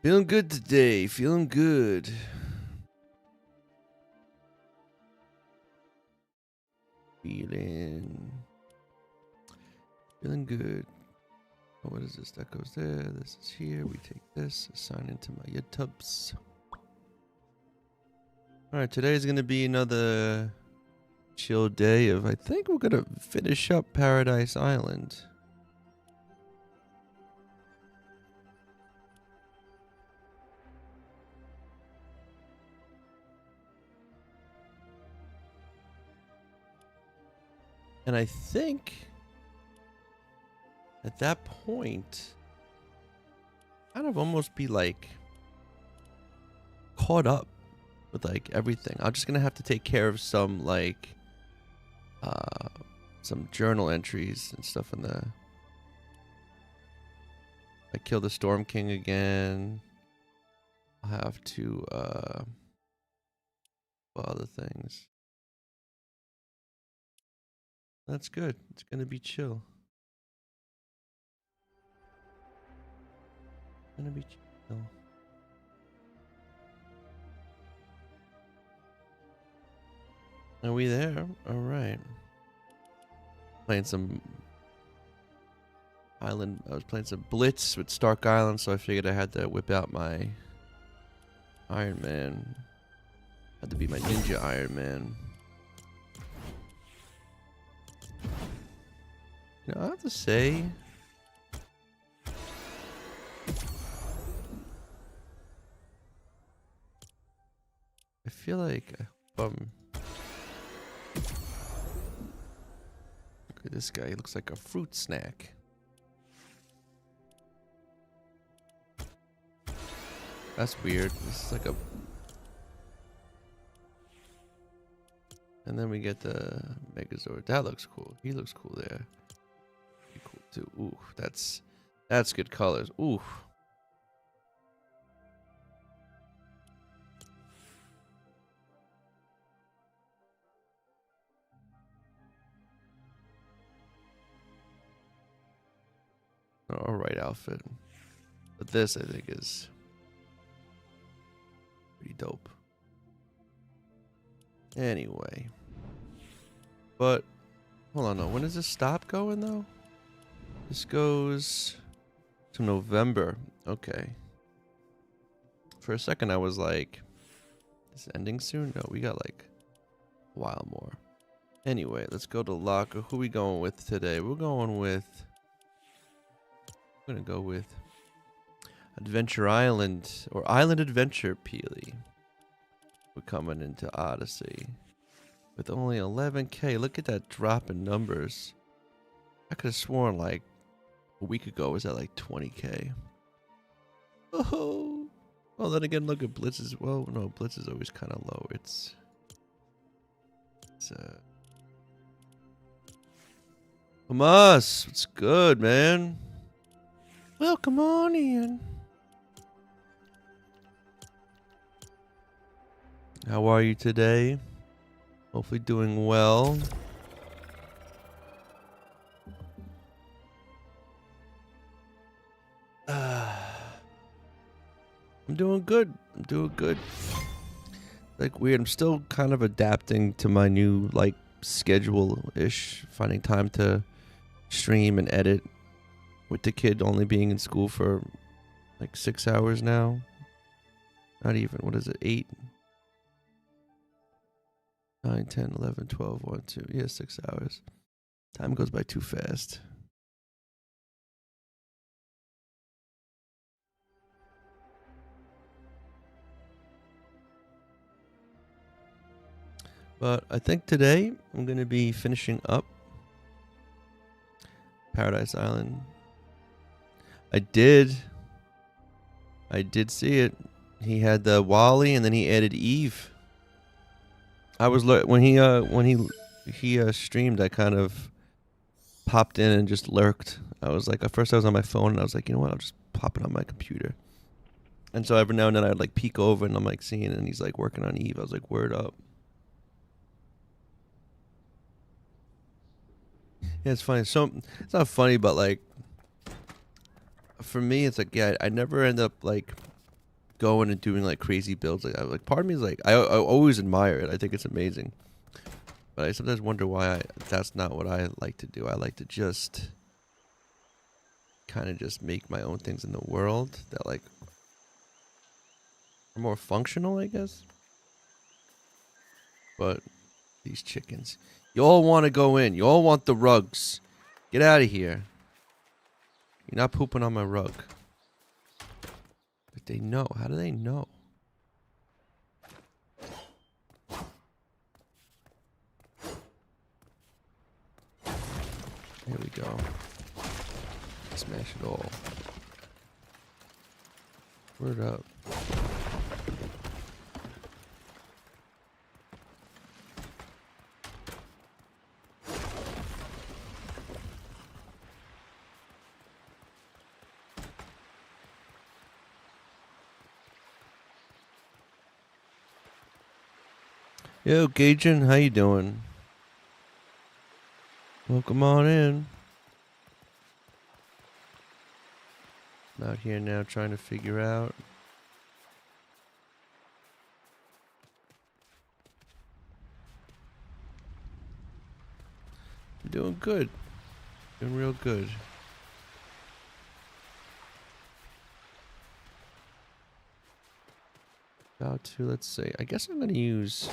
Feeling good today. Feeling good. Feeling good. Oh, what is this? That goes there. This is here. We take this. Assign into my YouTubes. Alright, today's gonna be another chill day of, I think we're gonna finish up Paradise Island. And I think at that point, kind of almost be like caught up with like everything. I'm just gonna have to take care of some like some journal entries and stuff in the. I killed the Storm King again. I'll have to other things. That's good. It's gonna be chill. Gonna be chill. Are we there? All right. Playing some Island. I was playing some Blitz with Stark Island, so I figured I had to whip out my Iron Man. Had to be my Ninja Iron Man. You know, I have to say, I feel like look at this guy. He looks like a fruit snack. That's weird. This is like a. And then we get the Megazord. That looks cool. He looks cool there. Pretty cool too. Ooh, that's good colors. Ooh. All right, outfit. But this, I think, is pretty dope. Anyway. But, hold on, no. When does this stop going, though? This goes to November. Okay. For a second, I was like, is it ending soon? No, we got like a while more. Anyway, let's go to Locker. Who are we going with today? We're going with... I'm going to go with Adventure Island, or Island Adventure Peely. We're coming into Odyssey with only 11k. Look at that drop in numbers. I could have sworn like a week ago it was at like 20k. Oh, well then again, look at Blitz as well. No, Blitz is always kind of low. It's Hamas, what's good, man? Welcome on in. How are you today? Hopefully doing well. I'm doing good. I'm doing good. Like weird. I'm still kind of adapting to my new like schedule-ish. Finding time to stream and edit with the kid only being in school for like 6 hours now. Not even. What is it? 8, 9, 10, 11, 12, 1, 2. Yeah, 6 hours. Time goes by too fast. But I think today I'm going to be finishing up Paradise Island. I did see it. He had the Wally and then he added Eve. I was when he streamed, I kind of popped in and just lurked. I was like, at first I was on my phone and I was like, you know what? I'll just pop it on my computer. And so every now and then I'd like peek over and I'm like seeing it and he's like working on Eve. I was like, word up. Yeah, it's funny. So it's not funny, but like for me, it's like, yeah, I never end up like going and doing like crazy builds. Like part of me is like, I always admire it. I think it's amazing. But I sometimes wonder why that's not what I like to do. I like to just kind of just make my own things in the world that like are more functional, I guess. But these chickens, you all want to go in. You all want the rugs. Get out of here. You're not pooping on my rug. But they know. How do they know? Here we go. Smash it all. Word up. Yo, Gaijin, how you doing? Welcome on in. I'm out here now trying to figure out. I'm doing good. Doing real good. About to, let's see. I guess I'm going to use...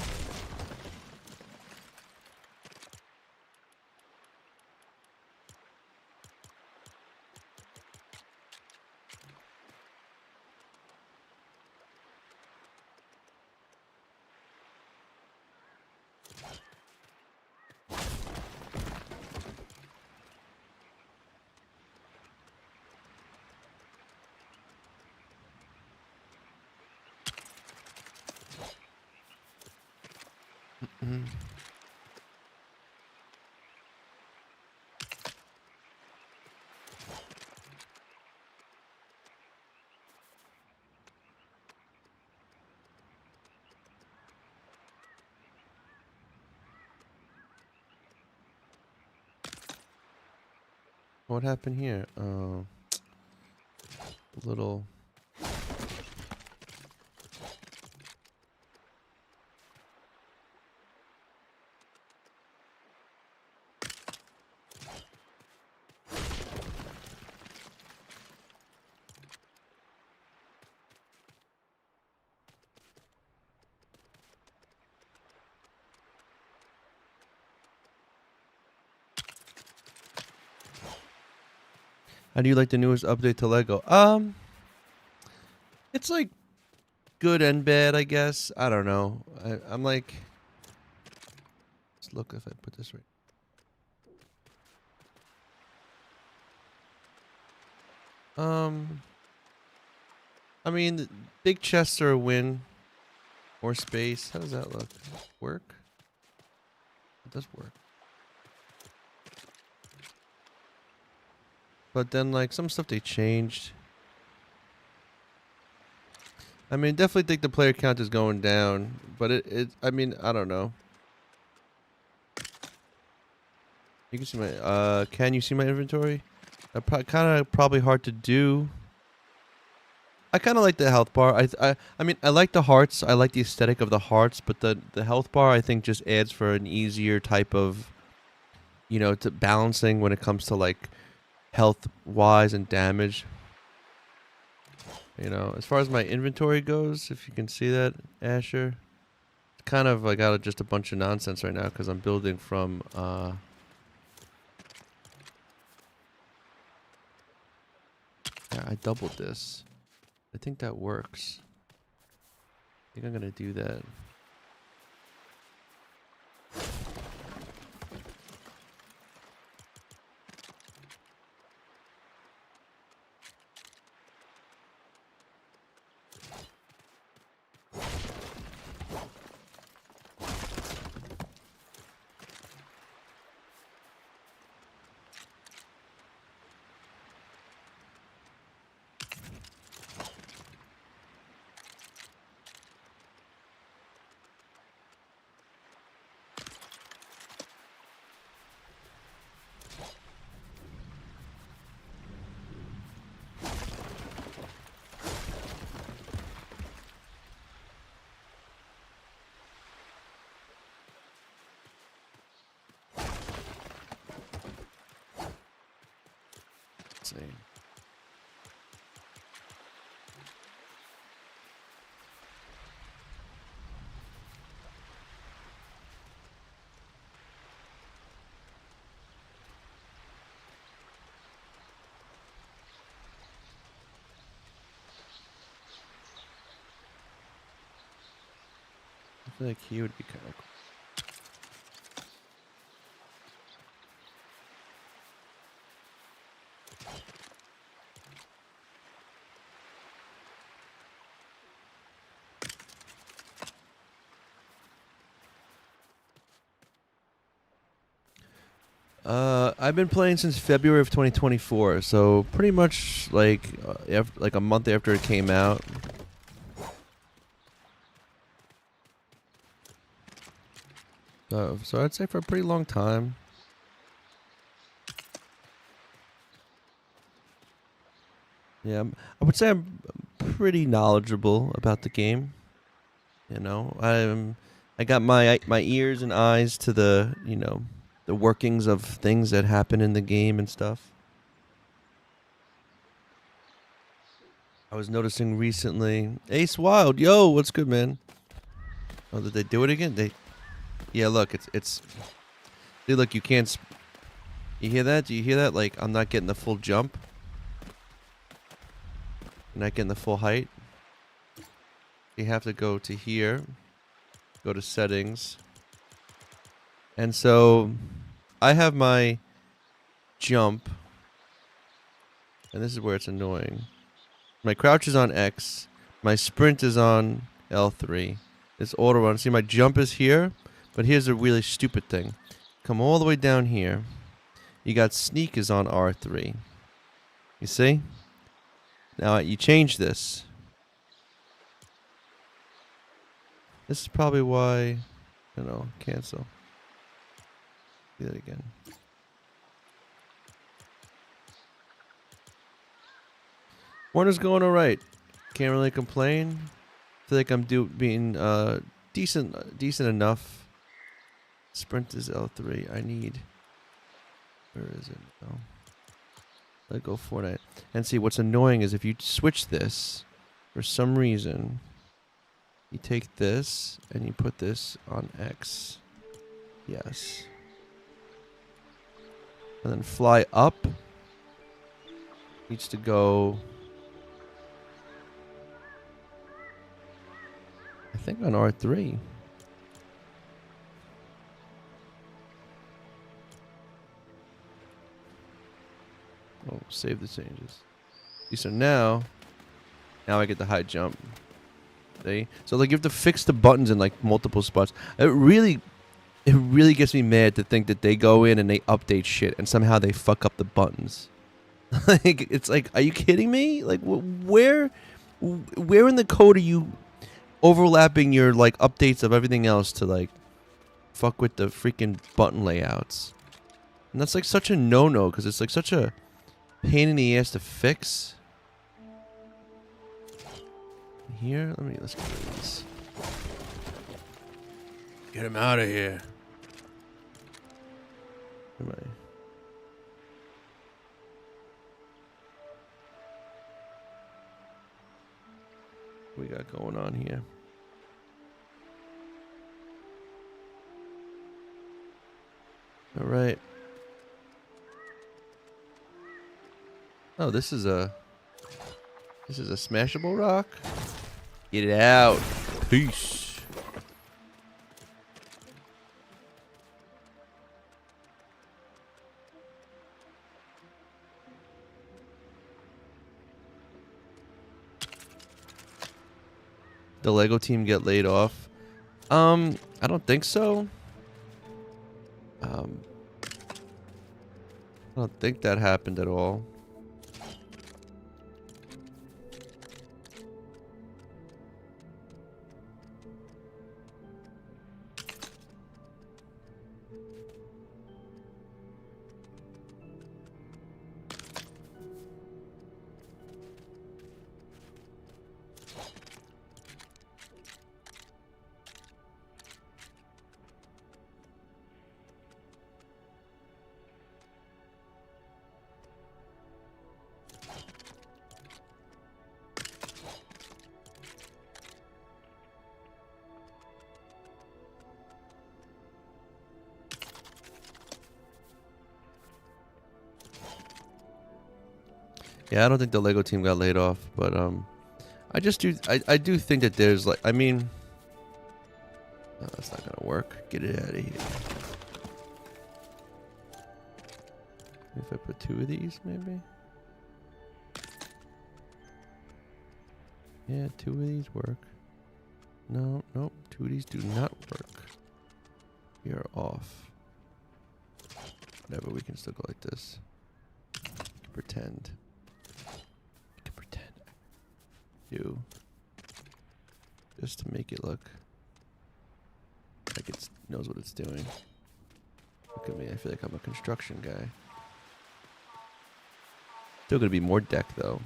What happened here? A little... How do you like the newest update to Lego? It's like good and bad, I guess. I don't know. I'm like... Let's look if I put this right. I mean, the big chests are a win. More space. How does that look? Work? It does work. But then, like, some stuff they changed. I mean, definitely think the player count is going down. But I mean, I don't know. You can see my, can you see my inventory? Kind of probably hard to do. I kind of like the health bar. I mean, I like the hearts. I like the aesthetic of the hearts, but the health bar I think just adds for an easier type of, you know, to balancing when it comes to like health wise and damage. You know, as far as my inventory goes, if you can see that, Asher, it's kind of I got just a bunch of nonsense right now because I'm building from yeah, I doubled this. I think that works. I think I'm gonna do that. see. I feel like he would be kind of cool. I've been playing since February of 2024, so pretty much like like a month after it came out. So I'd say for a pretty long time. Yeah, I would say I'm pretty knowledgeable about the game. You know, I got my ears and eyes to the the workings of things that happen in the game and stuff. I was noticing recently, Ace Wild, yo, what's good, man? Oh, did they do it again? Yeah, look, it's. Dude, look, you can't. You hear that? Do you hear that? Like, I'm not getting the full jump. I'm not getting the full height. You have to go to here, go to settings, and so I have my jump, and this is where it's annoying. My crouch is on X, my sprint is on L3. This auto run. See, my jump is here, but here's a really stupid thing. Come all the way down here. You got sneak is on R3. You see? Now you change this. This is probably why, cancel. Do that again. Warner's going alright. Can't really complain. Feel like I'm being decent enough. Sprint is L3. I need. Where is it? Oh. Let go Fortnite. And see, what's annoying is if you switch this, for some reason, you take this and you put this on X. Yes. And then fly up. Needs to go. I think on R3. Oh, save the changes. See, so now I get the high jump. See? So like you have to fix the buttons in like multiple spots. It really gets me mad to think that they go in and they update shit and somehow they fuck up the buttons. Like it's like, are you kidding me? Like where in the code are you overlapping your like updates of everything else to like fuck with the freaking button layouts? And that's like such a no-no because it's like such a pain in the ass to fix. Here, let's get rid of this. Get him out of here. Where am I? What we got going on here? All right. Oh, this is a smashable rock. Get it out. Peace. The Lego team get laid off? I don't think so. I don't think that happened at all. Yeah, I don't think the Lego team got laid off, but I do think that there's like, I mean, no, that's not gonna work. Get it out of here. If I put 2 of these, maybe. Yeah, 2 of these work. No, nope. 2 of these do not work. You're off. Whatever, we can still go like this. Pretend. You can pretend. Do. Just to make it look like it knows what it's doing. Look at me, I feel like I'm a construction guy. Still gonna be more deck though.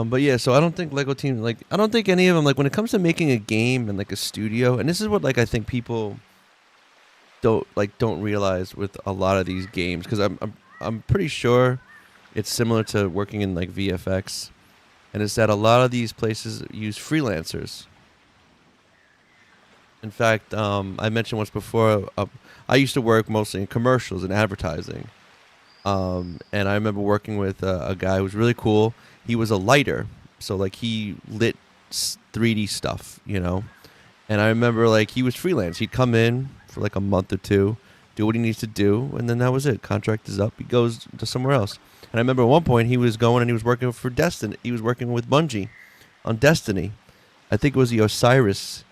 But yeah, so I don't think Lego teams, like, I don't think any of them, like, when it comes to making a game and like a studio, and this is what, like, I think people don't realize with a lot of these games, because I'm pretty sure it's similar to working in like VFX, and it's that a lot of these places use freelancers. In fact, I mentioned once before, I used to work mostly in commercials and advertising. And I remember working with a guy who was really cool. He was a lighter, so like he lit 3D stuff, you know. And I remember like he was freelance. He'd come in for like a month or two, do what he needs to do, and then that was it. Contract is up. He goes to somewhere else. And I remember at one point he was going and he was working for Destiny. He was working with Bungie on Destiny. I think it was the Osiris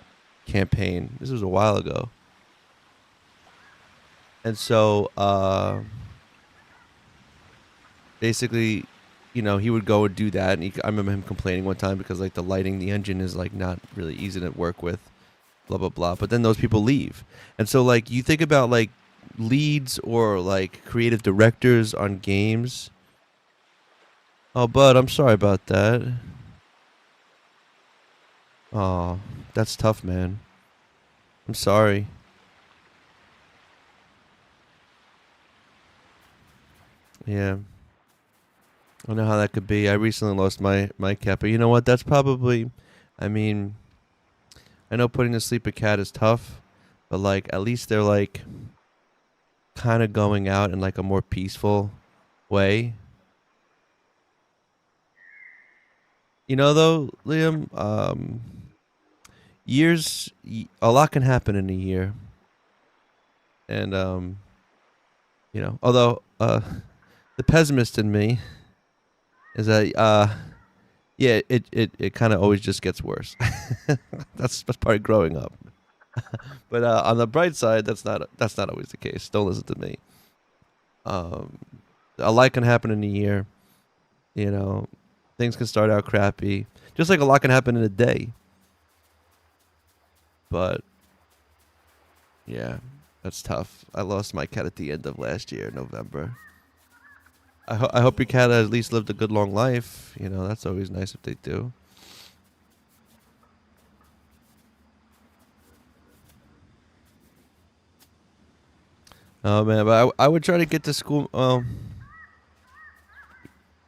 campaign. This was a while ago. And so basically, you know, he would go and do that, and I remember him complaining one time because like the lighting, the engine is like not really easy to work with, blah blah blah. But then those people leave, and so like you think about like leads or like creative directors on games. Oh, bud, I'm sorry about that. Oh, that's tough, man. I'm sorry. Yeah. I know how that could be. I recently lost my cat, but you know what? That's probably, I mean, I know putting to sleep a cat is tough, but like at least they're like kind of going out in like a more peaceful way. You know, though, Liam, a lot can happen in a year, and you know, although the pessimist in me is that yeah, it kind of always just gets worse. That's part of growing up. But on the bright side, that's not always the case. Don't listen to me. Um, a lot can happen in a year. You know, things can start out crappy, just like a lot can happen in a day. But yeah, that's tough. I lost my cat at the end of last year, November. I hope your cat at least lived a good long life. You know, that's always nice if they do. Oh man, but I would try to get to school.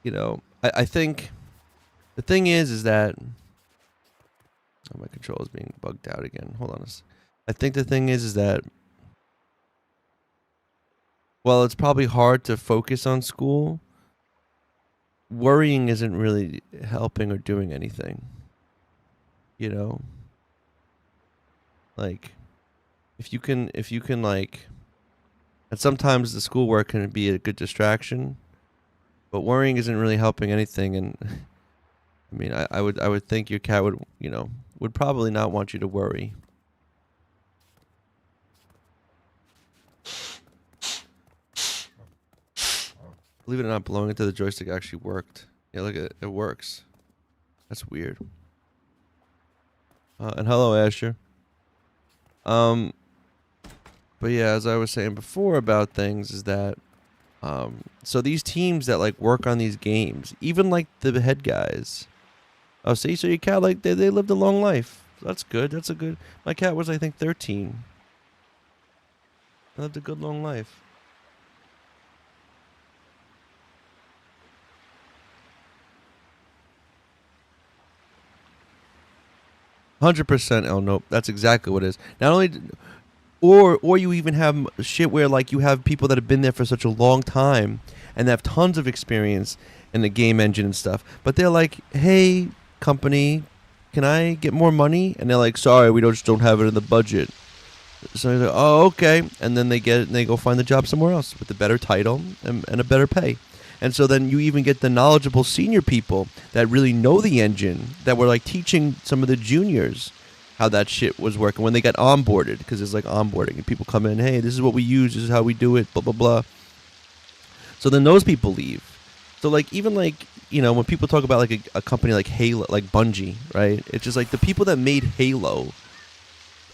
You know, I think the thing is that oh, my control is being bugged out again. Hold on I think the thing is that while it's probably hard to focus on school, worrying isn't really helping or doing anything. You know, like if you can like, and sometimes the schoolwork can be a good distraction, but worrying isn't really helping anything. And I mean, I would think your cat would, you know, would probably not want you to worry. Believe it or not, blowing into the joystick actually worked. Yeah, look at it. It works. That's weird. And hello, Asher. Um, but yeah, as I was saying before about things, is that so these teams that like work on these games, even like the head guys. Oh, see, so your cat like they lived a long life. That's good. That's a good. My cat was I think 13. Lived a good long life. 100% El Nope. That's exactly what it is. Not only, or you even have shit where like you have people that have been there for such a long time and they have tons of experience in the game engine and stuff, but they're like, "Hey, company, can I get more money?" And they're like, "Sorry, we just don't have it in the budget." So he's like, "Oh, okay," and then they get it and they go find the job somewhere else with a better title and a better pay. And so then you even get the knowledgeable senior people that really know the engine that were like teaching some of the juniors how that shit was working when they got onboarded, because it's like onboarding and people come in, "Hey, this is what we use, this is how we do it, blah blah blah." So then those people leave. So like even like, you know, when people talk about like a company like Halo, like Bungie, right? It's just like the people that made Halo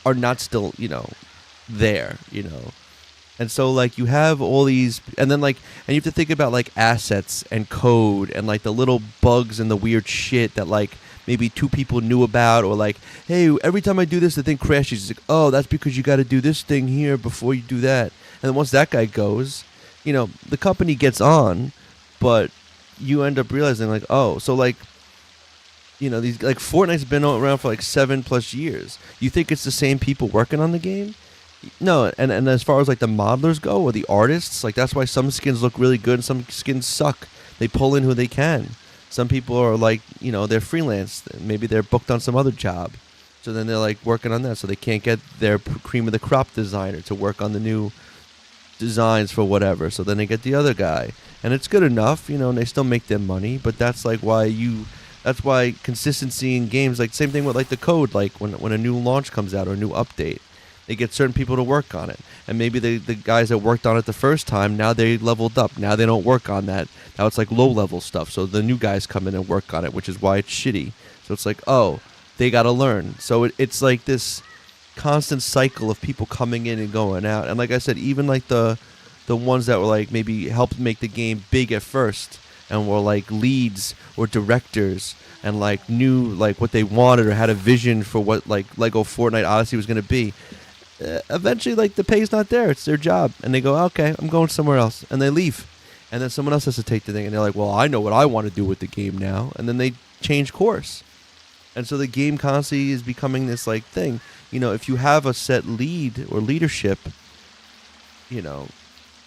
are not still, you know, there, you know. And so like you have all these, and then like, and you have to think about like assets and code and like the little bugs and the weird shit that like maybe two people knew about, or like, "Hey, every time I do this the thing crashes." It's like, "Oh, that's because you got to do this thing here before you do that." And then once that guy goes, you know, the company gets on, but you end up realizing like, oh, so like, you know, these like Fortnite's been around for like 7+ years. You think it's the same people working on the game? No, and as far as like the modelers go or the artists, like that's why some skins look really good and some skins suck. They pull in who they can. Some people are like, you know, they're freelance. Maybe they're booked on some other job. So then they're like working on that, so they can't get their cream of the crop designer to work on the new designs for whatever. So then they get the other guy. And it's good enough, you know, and they still make their money, but that's like that's why consistency in games, like same thing with like the code, like when a new launch comes out or a new update, they get certain people to work on it. And maybe the guys that worked on it the first time, now they leveled up. Now they don't work on that. Now it's like low level stuff. So the new guys come in and work on it, which is why it's shitty. So it's like, oh, they got to learn. So it's like this constant cycle of people coming in and going out. And like I said, even like the ones that were like maybe helped make the game big at first and were like leads or directors and like knew like what they wanted or had a vision for what like Lego Fortnite Odyssey was going to be. Eventually, like, the pay's not there. It's their job. And they go, "Okay, I'm going somewhere else." And they leave. And then someone else has to take the thing. And they're like, "Well, I know what I want to do with the game now." And then they change course. And so the game constantly is becoming this, like, thing. You know, if you have a set lead or leadership, you know,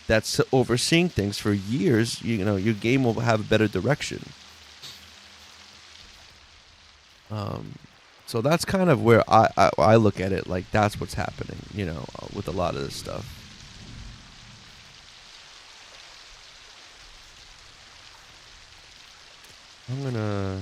that's overseeing things for years, you know, your game will have a better direction. So that's kind of where I look at it. Like, that's what's happening, you know, with a lot of this stuff. I'm gonna...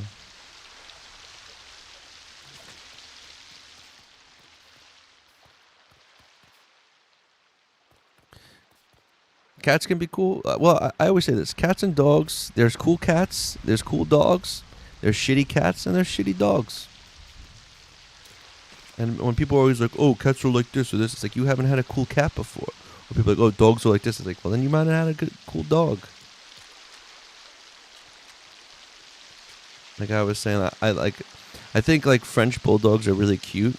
Cats can be cool. Well, I always say this. Cats and dogs, there's cool cats, there's cool dogs, there's shitty cats, and there's shitty dogs. And when people are always like, "Oh, cats are like this or this," it's like, you haven't had a cool cat before. Or people are like, "Oh, dogs are like this." It's like, well, then you might have had a good, cool dog. Like I was saying, I think like French bulldogs are really cute,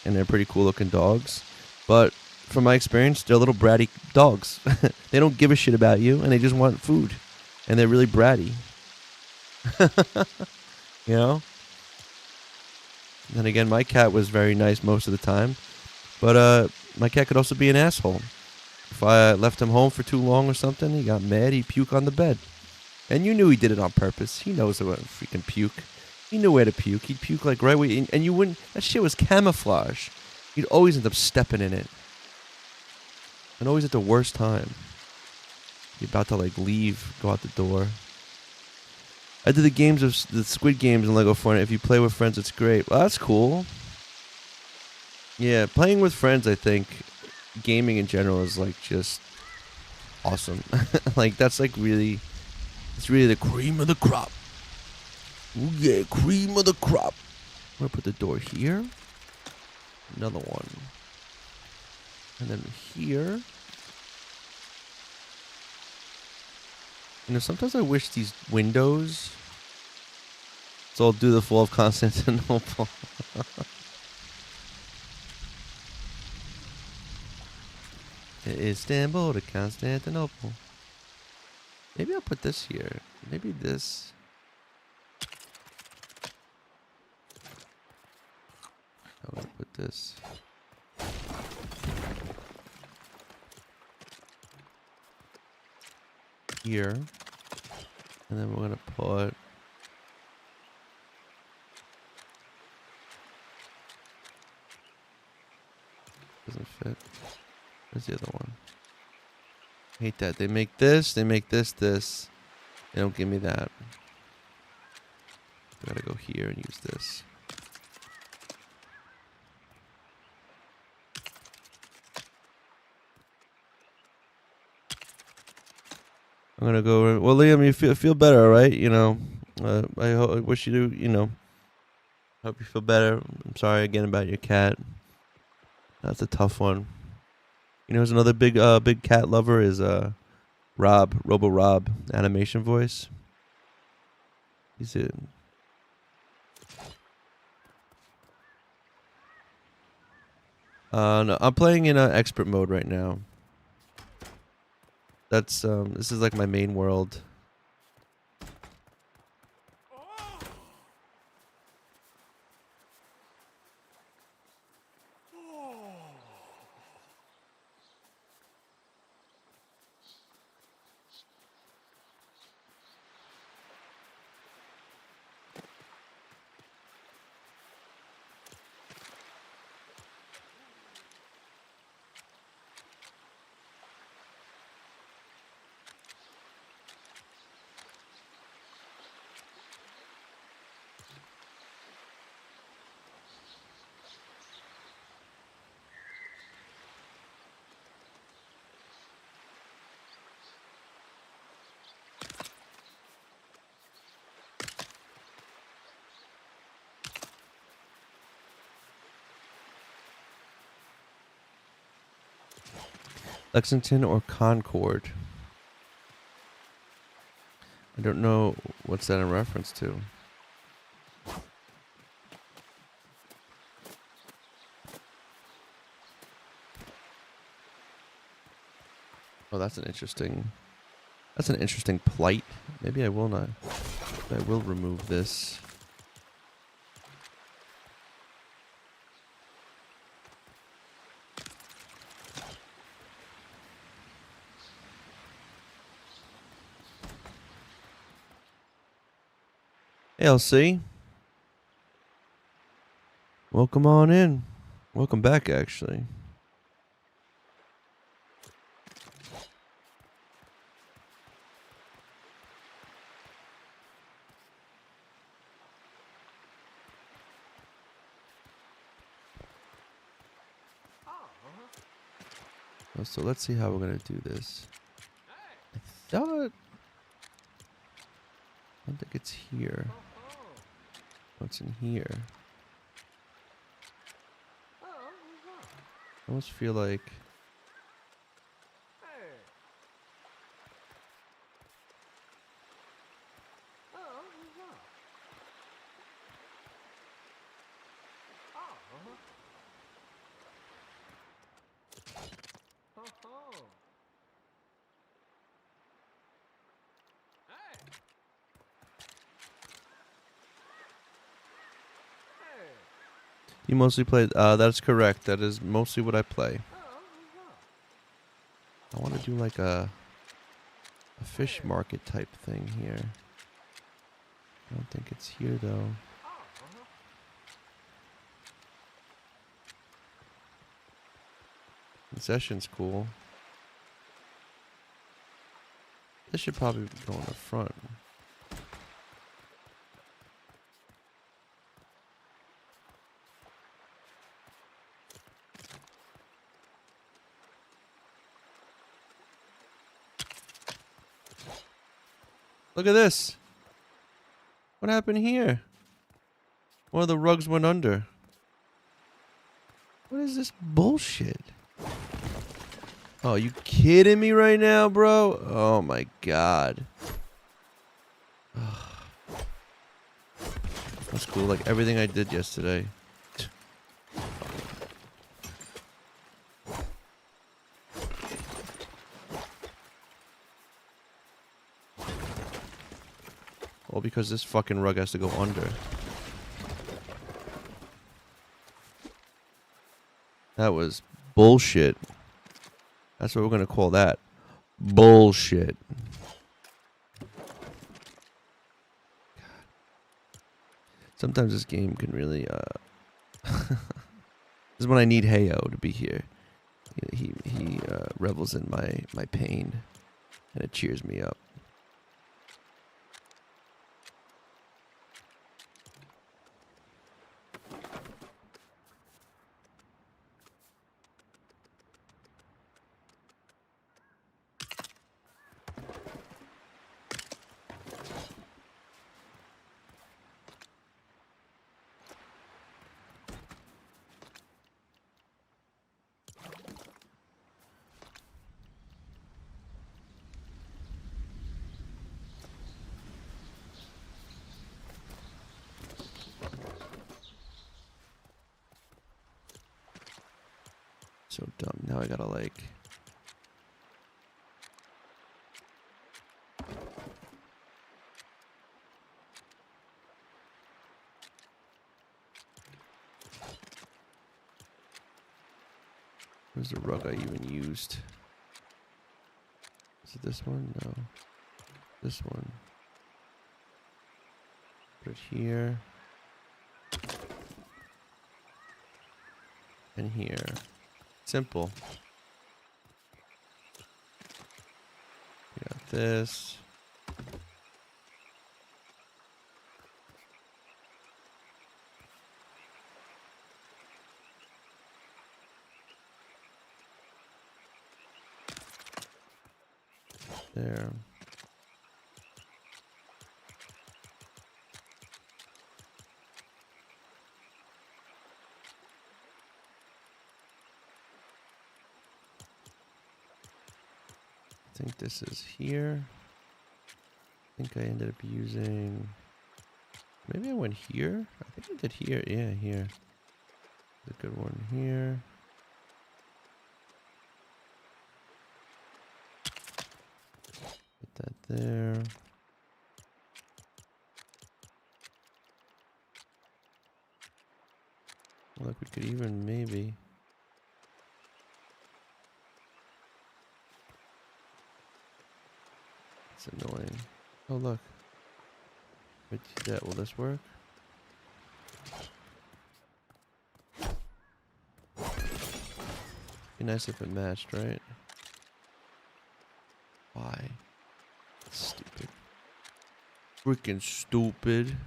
and they're pretty cool looking dogs. But from my experience, they're little bratty dogs. They don't give a shit about you, and they just want food, and they're really bratty. You know. And again, my cat was very nice most of the time, but my cat could also be an asshole. If I left him home for too long or something, he got mad, he'd puke on the bed. And you knew he did it on purpose. He knows how to freaking puke. He knew where to puke. He'd puke like right where, and you wouldn't, that shit was camouflage. You'd always end up stepping in it. And always at the worst time. You're about to like leave, go out the door. I did the Squid Games in Lego Fortnite. If you play with friends, it's great. Well, that's cool. Yeah, playing with friends, I think, gaming in general is like just awesome. Like that's like really, it's really the cream of the crop. Ooh, yeah, cream of the crop. I'm gonna put the door here. Another one. And then here. You know, sometimes I wish these windows. So I'll do the fall of Constantinople. Istanbul to Constantinople. Maybe I'll put this here. Maybe this. this. Here. And then we're gonna put doesn't fit. Where's the other one? Hate that. They make this, this. They don't give me that. I gotta go here and use this. I'm gonna go. Well, Liam, you feel better, all right? You know, I wish you do. You know, hope you feel better. I'm sorry again about your cat. That's a tough one. You know, who's another big cat lover is Robo Rob, animation voice. He's in. No, I'm playing in expert mode right now. That's this is like my main world. Lexington or Concord? I don't know what's that in reference to. Oh, that's an interesting plight. Maybe I will not. I will remove this. Hey, LC. Welcome on in. Welcome back, actually. So let's see how we're gonna do this. I don't think it's here. What's in here? I almost feel like you mostly play. That's correct. That is mostly what I play. I want to do like a fish market type thing here. I don't think it's here though. Concession's cool. This should probably go in the front. Look at this. What happened here? One of the rugs went under. What is this bullshit? Oh, you kidding me right now, bro? Oh my god. That's cool. Like everything I did yesterday. All because this fucking rug has to go under. That was bullshit. That's what we're gonna call that. Bullshit. Sometimes this game can really, this is when I need Heyo to be here. He revels in my pain, and it cheers me up. So dumb. Now I gotta like. Where's the rug I even used? Is it this one? No. This one. Put it here. And here. Simple. We got this. There. I think this is here. I think I ended up using... Maybe I went here? I think I did here. Yeah, here. A good one here. Put that there. Look, we could even maybe... It's annoying. Oh, look. Wait, that, will this work? Be nice if it matched, right? Why? Stupid. Freaking stupid.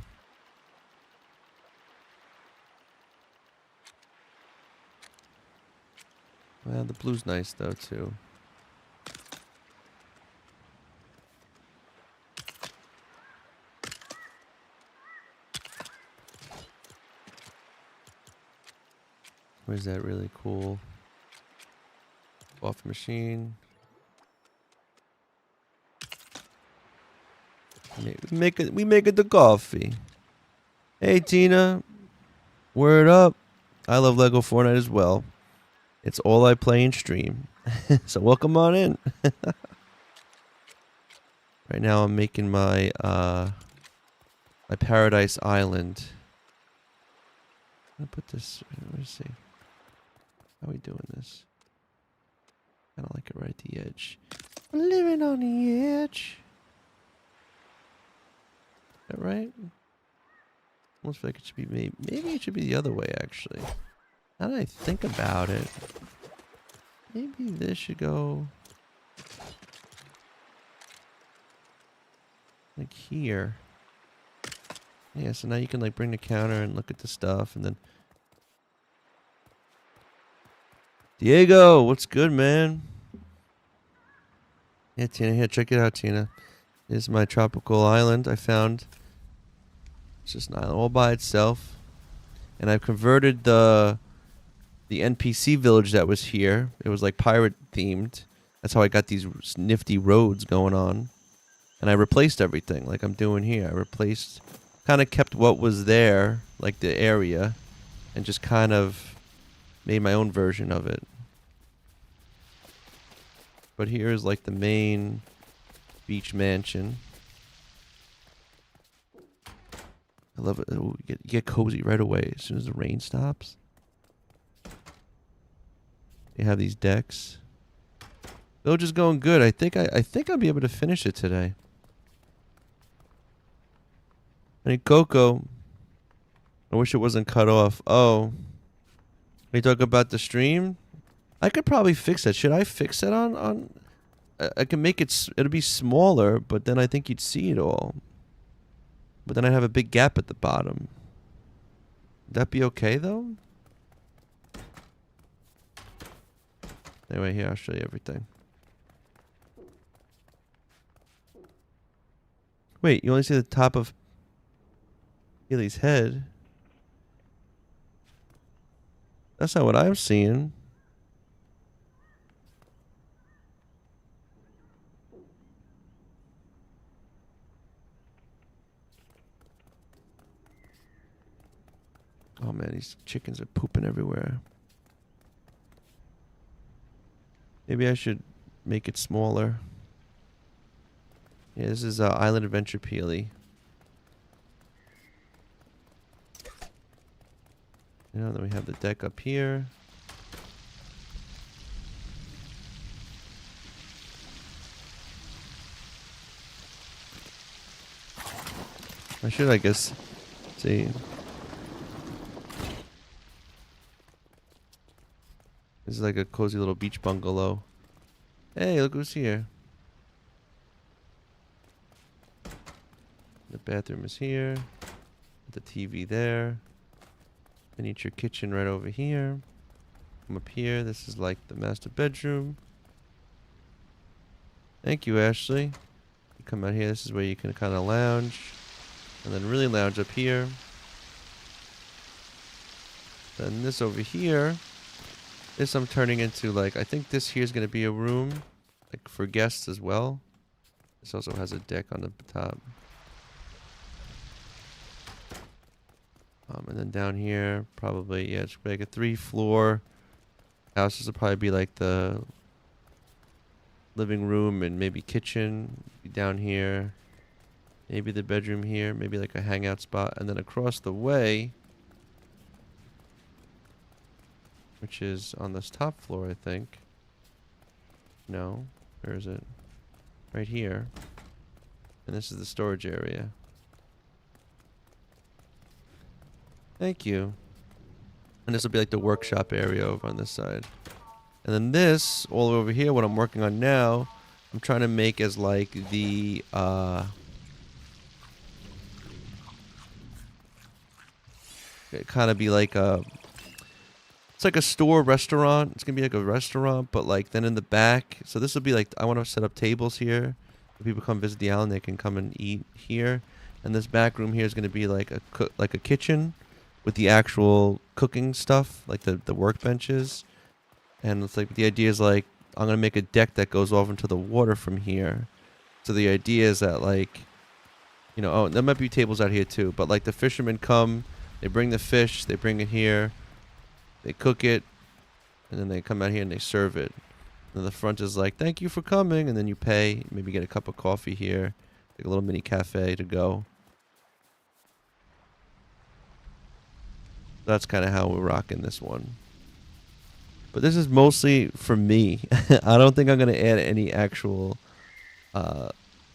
Well, the blue's nice though, too. Where's that really cool coffee machine? We make it the coffee. Hey Tina, word up. I love Lego Fortnite as well. It's all I play and stream. So welcome on in. Right now I'm making my my Paradise Island. I'm gonna put this, let's see. How are we doing this? I don't like it right at the edge. We're living on the edge. Is that right? Almost feel like it should be maybe it should be the other way actually. Now that I think about it, maybe this should go like here. Yeah, so now you can like bring the counter and look at the stuff and then Diego, what's good, man? Yeah, Tina, here, check it out, Tina. This is my tropical island I found. It's just an island all by itself. And I've converted the NPC village that was here. It was like pirate themed. That's how I got these nifty roads going on. And I replaced everything like I'm doing here. I replaced, kind of kept what was there, like the area, and just kind of made my own version of it. But here is like the main beach mansion. I love it. Ooh, you get cozy right away as soon as the rain stops. You have these decks. Village is going good. I think I'll be able to finish it today. I mean, Coco. I wish it wasn't cut off. Oh. You talk about the stream? I could probably fix that. Should I fix it on I can make it, it'll be smaller, but then I think you'd see it all. But then I'd have a big gap at the bottom. Would that be okay, though? Anyway, here, I'll show you everything. Wait, you only see the top of Healy's head? That's not what I'm seeing. Oh man, these chickens are pooping everywhere. Maybe I should make it smaller. Yeah, this is Island Adventure Peely. You know, then we have the deck up here. I should, I guess, see. This is like a cozy little beach bungalow. Hey, look who's here. The bathroom is here. The TV there. Miniature kitchen right over here. Come up here. This is like the master bedroom. Thank you, Ashley. You come out here. This is where you can kind of lounge. And then really lounge up here. Then this over here. This I'm turning into like, I think this here is going to be a room. Like for guests as well. This also has a deck on the top. And then down here, probably, yeah, it's like a 3-floor house. This will probably be like the living room and maybe kitchen down here. Maybe the bedroom here, maybe like a hangout spot. And then across the way, which is on this top floor, I think. No, where is it? Right here. And this is the storage area. Thank you. And this will be like the workshop area over on this side. And then this, all over here, what I'm working on now, I'm trying to make as like the, it kind of be like a, it's like a store restaurant. It's going to be like a restaurant, but like then in the back. So this will be like, I want to set up tables here. If people come visit the island, they can come and eat here. And this back room here is going to be like a kitchen with the actual cooking stuff, like the workbenches. And it's like the idea is like I'm gonna make a deck that goes off into the water from here. So the idea is that like, you know, oh, there might be tables out here too, but like the fishermen come, they bring the fish, they bring it here, they cook it, and then they come out here and they serve it. And the front is like, thank you for coming, and then you pay, maybe get a cup of coffee here, like a little mini cafe to go. That's kind of how we're rocking this one. But this is mostly for me. I don't think I'm going to add any actual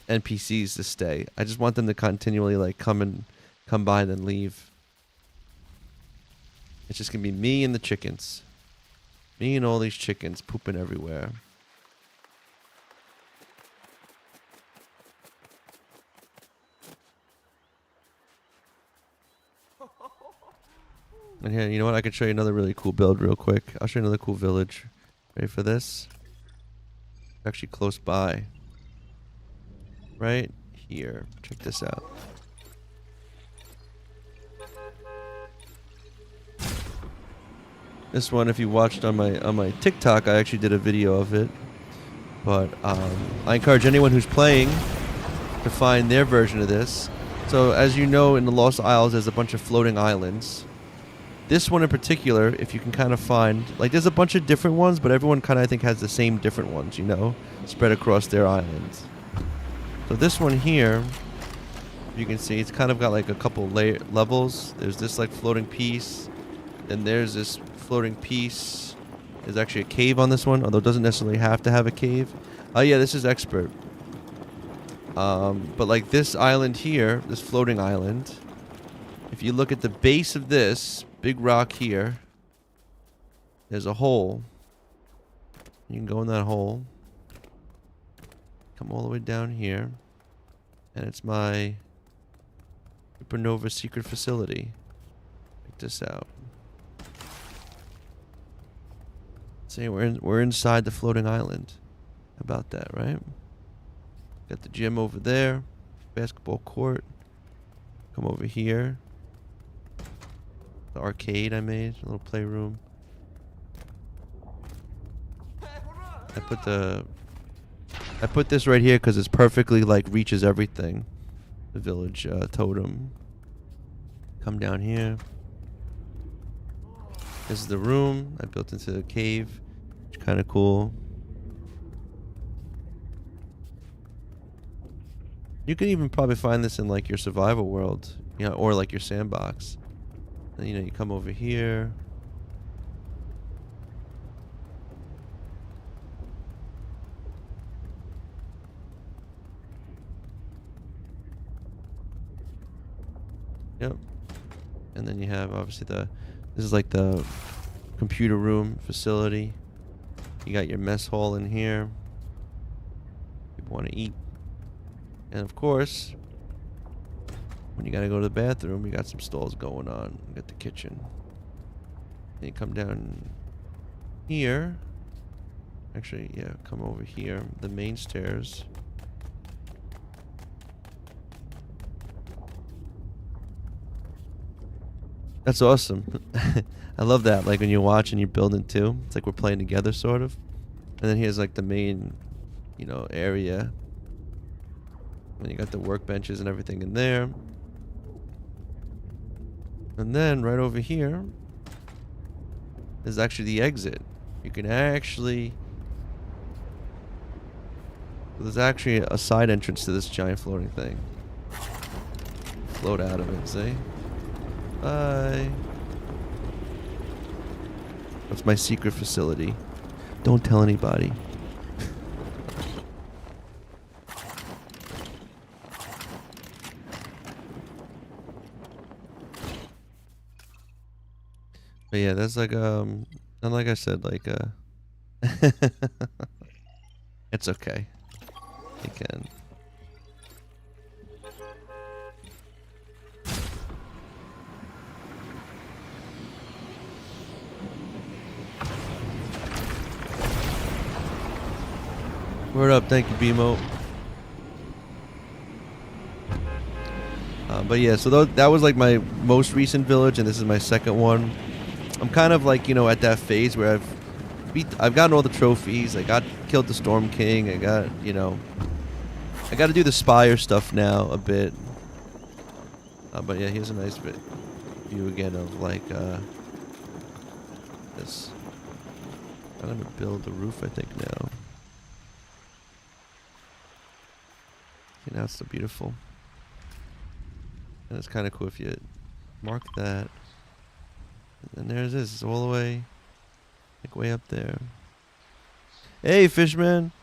NPCs to stay. I just want them to continually like come by and then leave. It's just going to be me and the chickens. Me and all these chickens pooping everywhere. And here, you know what? I could show you another really cool build real quick. I'll show you another cool village. Ready for this? Actually close by. Right here. Check this out. This one, if you watched on my TikTok, I actually did a video of it. But I encourage anyone who's playing to find their version of this. So as you know, in the Lost Isles, there's a bunch of floating islands. This one in particular, if you can kind of find, like there's a bunch of different ones, but everyone kind of I think has the same different ones, you know, spread across their islands. So this one here, you can see it's kind of got like a couple levels. There's this like floating piece, then there's this floating piece, There's actually a cave on this one, although it doesn't necessarily have to have a cave. Oh yeah, this is expert. But like this island here, this floating island, if you look at the base of this big rock here, there's a hole. You can go in that hole. Come all the way down here. And it's my supernova secret facility. Check this out. See, we're inside the floating island. How about that, right? Got the gym over there, basketball court. Come over here. The arcade I made, a little playroom. I put this right here because it's perfectly like reaches everything. The village totem. Come down here. This is the room I built into the cave. It's kind of cool. You can even probably find this in like your survival world, you know, or like your sandbox. And you know, you come over here. Yep. And then you have obviously this is like the computer room facility. You got your mess hall in here. People want to eat. And of course, when you gotta go to the bathroom, you got some stalls going on. You got the kitchen. Then you come down here. Actually, yeah, come over here. The main stairs. That's awesome. I love that. Like when you watch and you're building too. It's like we're playing together, sort of. And then here's like the main, you know, area. And you got the workbenches and everything in there. And then right over here is actually the exit. You can actually... There's actually a side entrance to this giant floating thing. Float out of it, see? Bye. That's my secret facility. Don't tell anybody. But yeah, that's like and like I said, like it's okay. You can. Word up, thank you, BMO. But yeah, so that was like my most recent village, and this is my second one. I'm kind of like, you know, at that phase where I've gotten all the trophies. I killed the Storm King. I got, you know, I got to do the Spire stuff now a bit. But yeah, here's a nice view again of like this. I'm gonna build the roof, I think now. Okay, now it's so beautiful. And it's kind of cool if you mark that. And there's this. It's all the way, like way up there. Hey, Fishman.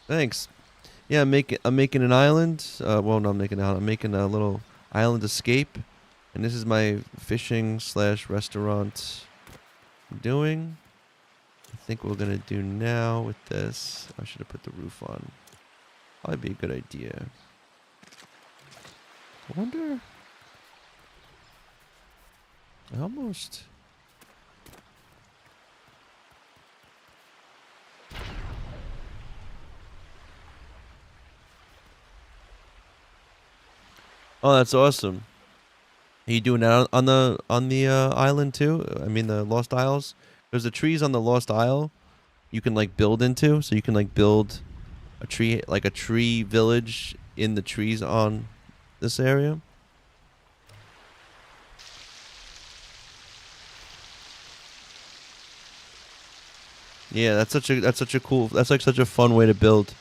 Thanks. Yeah, I'm making an island. Well, no, I'm making an island. I'm making a little island escape. And this is my fishing / restaurant I'm doing. I think what we're going to do now with this, I should have put the roof on. Probably be a good idea. I wonder... I almost... Oh, that's awesome. Are you doing that on the island too? I mean the Lost Isles? There's the trees on the Lost Isle you can like build into, so you can like build a tree, like a tree village in the trees on this area. Yeah, that's such a cool, that's like such a fun way to build.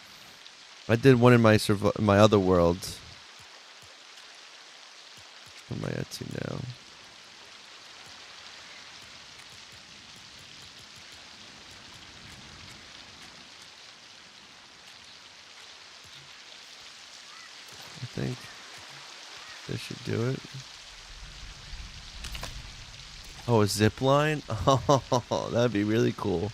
I did one in my other world. What am I at to now? think this should do it. Oh, a zip line? Oh, that'd be really cool.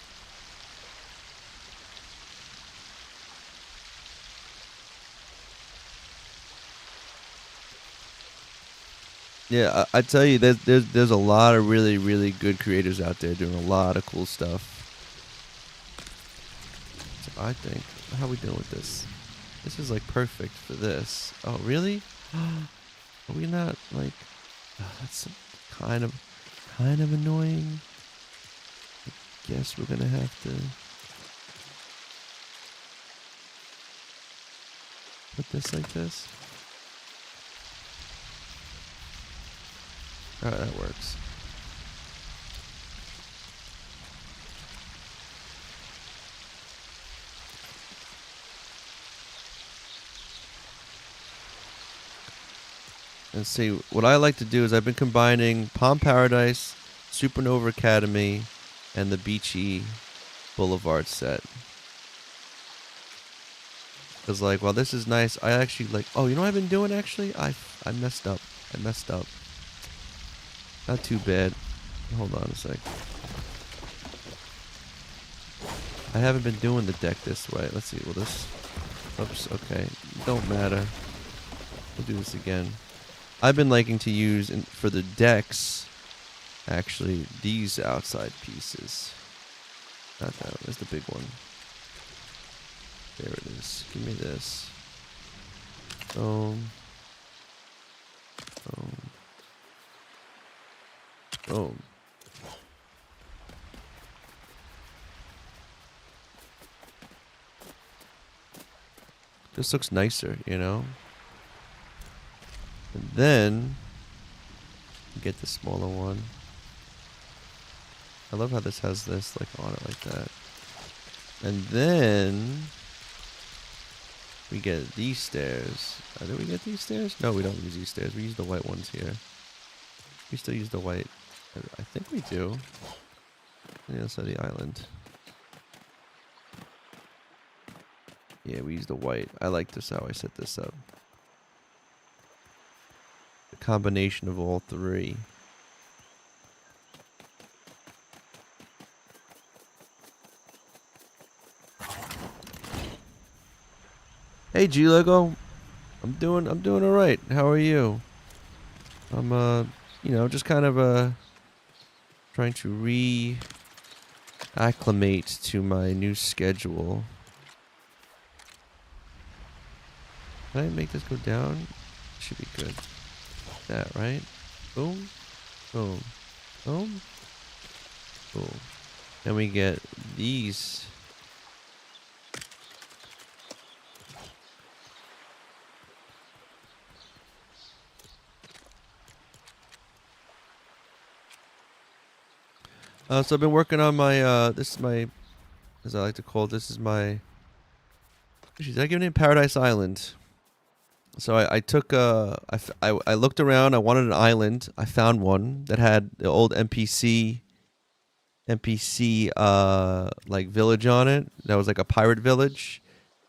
Yeah, I tell you, there's a lot of really good creators out there doing a lot of cool stuff. So I think, how are we doing with this? This is like perfect for this. Oh, really? Are we not like? That's kind of annoying. I guess we're gonna have to put this like this. Alright, that works. And see, what I like to do is I've been combining Palm Paradise, Supernova Academy, and the Beachy Boulevard set. Because, like, while this is nice, I actually, like, oh, you know what I've been doing, actually? I messed up. Not too bad. Hold on a sec. I haven't been doing the deck this way. Let's see, will this... Oops, okay. Don't matter. We'll do this again. I've been liking to use, for the decks, actually, these outside pieces. Not that one. There's the big one. There it is. Give me this. Boom. Boom. Boom. This looks nicer, you know? And then, get the smaller one. I love how this has this, like, on it like that. And then, we get these stairs. Did we get these stairs? No, we don't use these stairs. We use the white ones here. We still use the white. I think we do. On the other side of the island. Yeah, we use the white. I like this, how I set this up. The combination of all three. Hey, G Lego. I'm doing all right. How are you? I'm you know, just kind of trying to re-acclimate to my new schedule. Can I make this go down? Should be good. That, right? Boom. Boom. Boom. Boom. Then we get these. So I've been working on my, this is my, as I like to call it, this is my, did I give it name? Paradise Island. So I took, I looked around, I wanted an island. I found one that had the old NPC, like village on it. That was like a pirate village.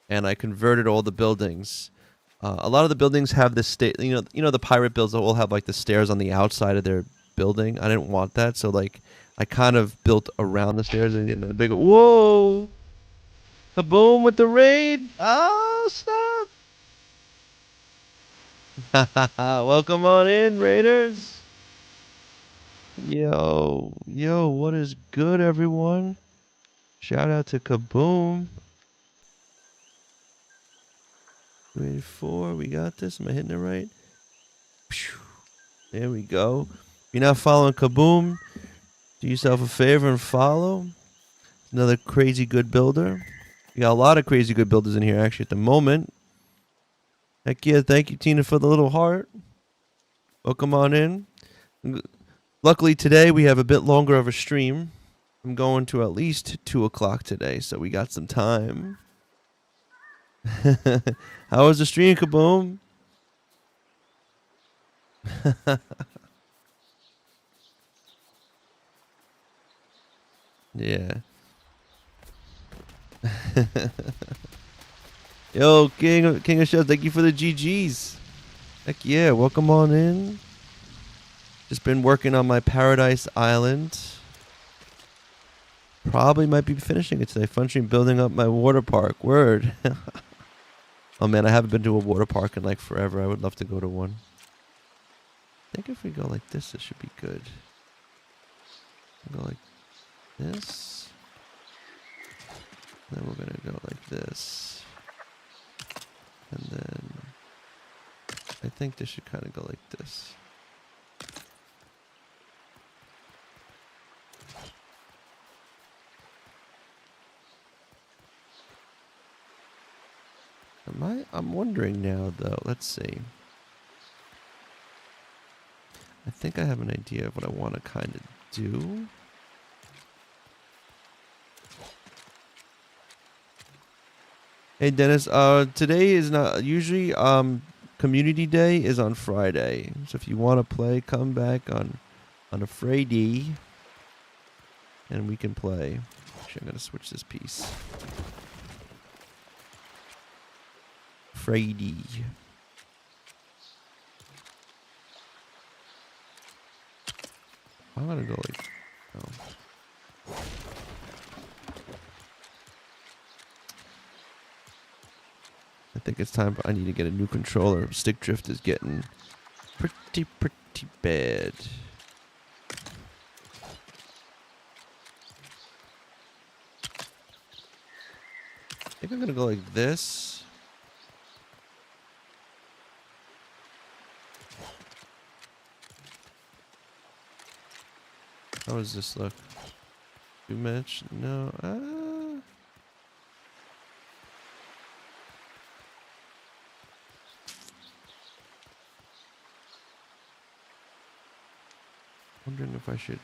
And I converted all the buildings. A lot of the buildings have this you know, the pirate builds all have like the stairs on the outside of their building. I didn't want that, so like I kind of built around the stairs and a big whoa, kaboom with the raid. Oh, stop! Welcome on in, raiders. Yo, what is good, everyone? Shout out to Kaboom. 284, we got this. Am I hitting it right? There we go. If you're not following Kaboom, do yourself a favor and follow. Another crazy good builder. We got a lot of crazy good builders in here actually at the moment. Heck yeah, thank you Tina for the little heart. Welcome on in. Luckily today we have a bit longer of a stream. I'm going to at least 2 o'clock today, so we got some time. How was the stream, Kaboom? Yeah. Yo, King of Chefs, thank you for the GGs. Heck yeah, welcome on in. Just been working on my Paradise Island. Probably might be finishing it today. Finishing building up my water park. Word. Oh man, I haven't been to a water park in like forever. I would love to go to one. I think if we go like this, it should be good. Go like this. Then we're gonna go like this. And then I think this should kind of go like this. I'm wondering now though. Let's see. I think I have an idea of what I want to kind of do. Hey Dennis, today is not usually community day is on Friday. So if you want to play, come back on a Friday and we can play. Actually, I'm going to switch this piece. Friday. I'm going to go like oh. I think it's time I need to get a new controller. Stick drift is getting pretty bad. I think I'm gonna go like this. How does this look? Too much? No. Wondering if I should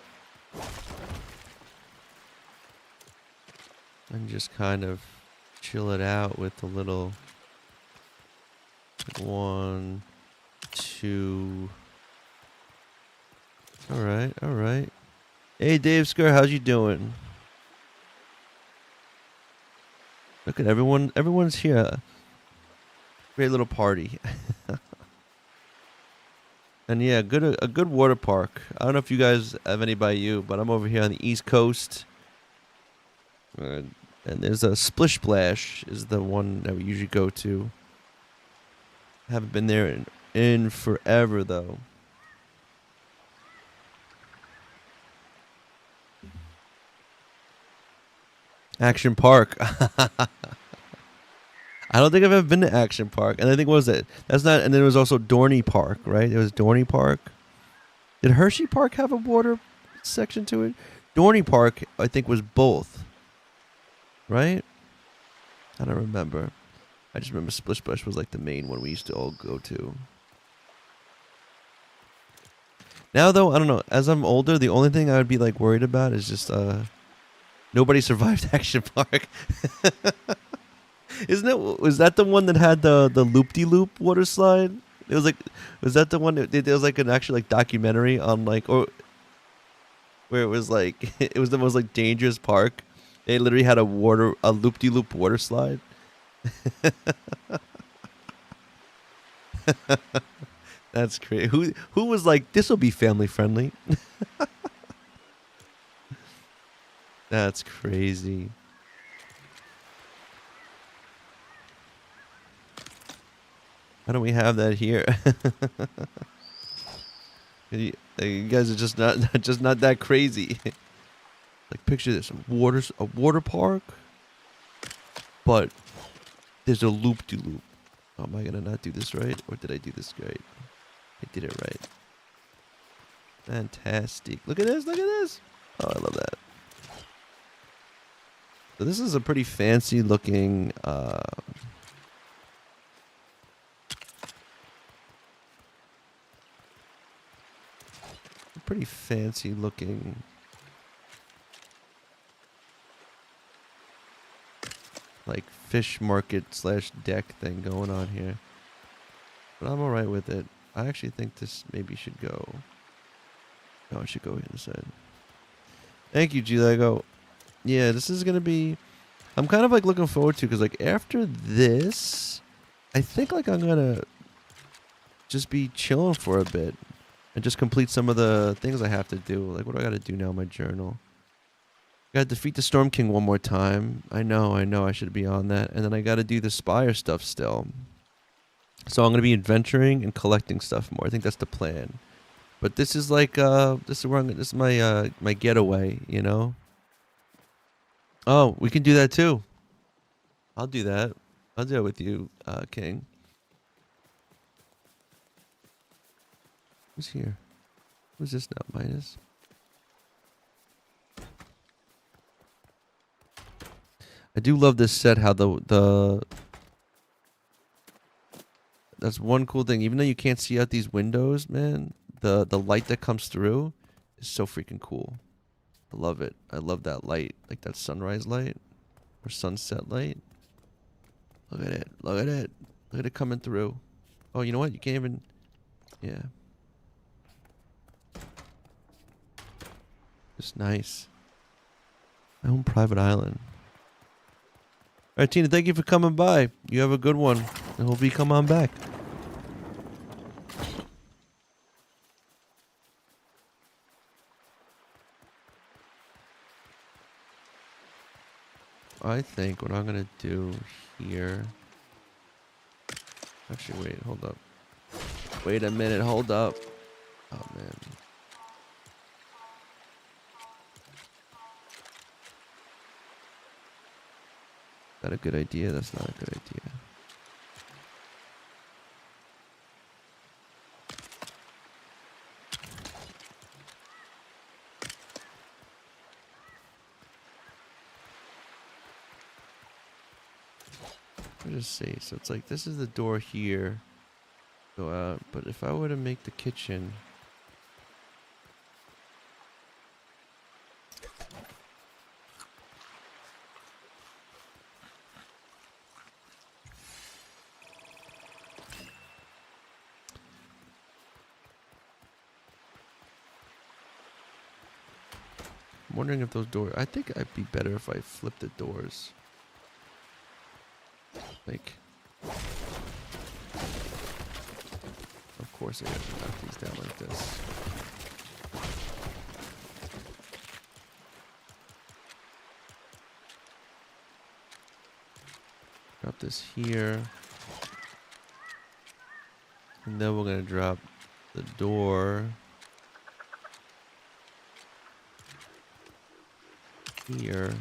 and just kind of chill it out with a little 1, 2. All right. Hey Dave Skir, how's you doing? Look at everyone. Everyone's here. Great little party. And yeah, a good water park. I don't know if you guys have any by you, but I'm over here on the East Coast. And there's a Splish Splash is the one that we usually go to. Haven't been there in forever though. Action Park. I don't think I've ever been to Action Park. And I think, what was it? That's not, and then there was also Dorney Park, right? It was Dorney Park. Did Hershey Park have a water section to it? Dorney Park, I think, was both. Right? I don't remember. I just remember Splish Splash was like the main one we used to all go to. Now, though, I don't know. As I'm older, the only thing I would be like worried about is just nobody survived Action Park. Isn't it? Was that the one that had the loop-de-loop water slide? It was like, was that the one that there was like an actual like documentary on like, or where it was like it was the most like dangerous park. They literally had a loop-de-loop water slide. That's crazy. Who was like, this will be family friendly? That's crazy. Why don't we have that here? You guys are just not that crazy. Like, picture this: a water park, but there's a loop-de-loop. Oh, am I gonna not do this right, or did I do this right? I did it right. Fantastic! Look at this! Look at this! Oh, I love that. So this is a pretty fancy-looking. Pretty fancy looking like fish market / deck thing going on here, but I'm alright with it. I actually think this maybe should go. No, it should go inside. Thank you, G-Lego. Yeah, this is gonna be, I'm kind of like looking forward to, because like after this I think like I'm gonna just be chilling for a bit and just complete some of the things I have to do. Like, what do I got to do now in my journal? Got to defeat the Storm King one more time. I know, I should be on that. And then I got to do the Spire stuff still. So I'm going to be adventuring and collecting stuff more. I think that's the plan. But this is like, this is my, my getaway, you know? Oh, we can do that too. I'll do that. I'll do it with you, King. Who's here? Who's this now? Minus? I do love this set, how the that's one cool thing. Even though you can't see out these windows, man, the light that comes through is so freaking cool. I love it. I love that light, like that sunrise light or sunset light. Look at it. Look at it. Look at it coming through. Oh, you know what? You can't even... Yeah. Just nice. My own private island. Alright, Tina, thank you for coming by. You have a good one. And hope you come on back. I think what I'm going to do here... Actually, wait, hold up. Wait a minute, hold up. Oh, man. Is that a good idea? That's not a good idea. Let's just see. So it's like, this is the door here. Go out. But if I were to make the kitchen... I'm wondering if those doors... I think I'd be better if I flipped the doors. Like... Of course I gotta knock these down like this. Drop this here. And then we're gonna drop the door here.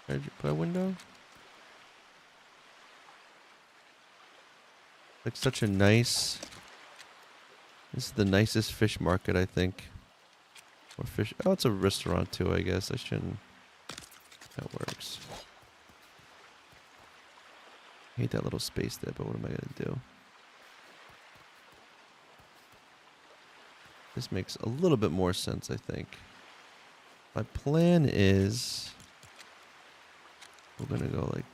Did you put a window? Like such a nice... This is the nicest fish market, I think. Or fish... Oh, it's a restaurant too, I guess. I shouldn't... That works. I hate that little space there, but what am I going to do? This makes a little bit more sense, I think. My plan is... We're going to go like...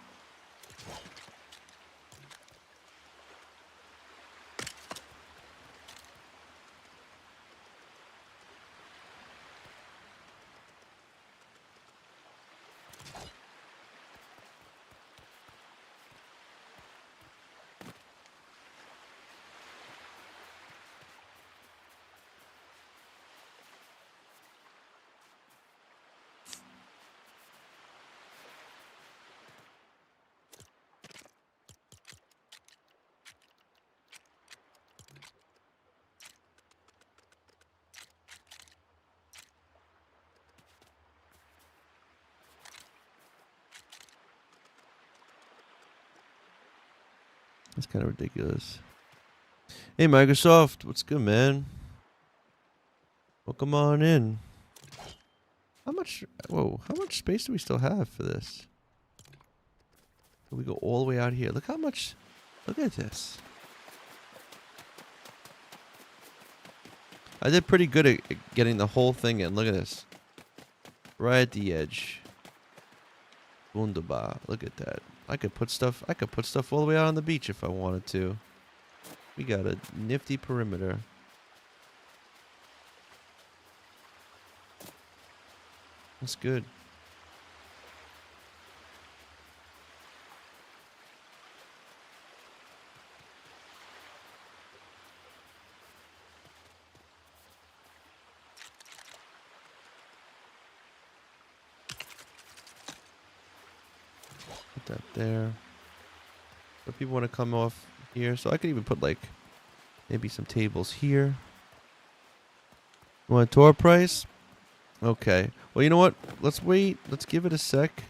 That's kind of ridiculous. Hey, Microsoft. What's good, man? Welcome on in. How much... Whoa. How much space do we still have for this? So we go all the way out here. Look how much... Look at this. I did pretty good at getting the whole thing in. Look at this. Right at the edge. Wunderbar. Look at that. I could put stuff all the way out on the beach if I wanted to. We got a nifty perimeter. That's good. that there. If people want to come off here, so I could even put like maybe some tables here. You want a tour price? Okay. Well, you know what? Let's wait. Let's give it a sec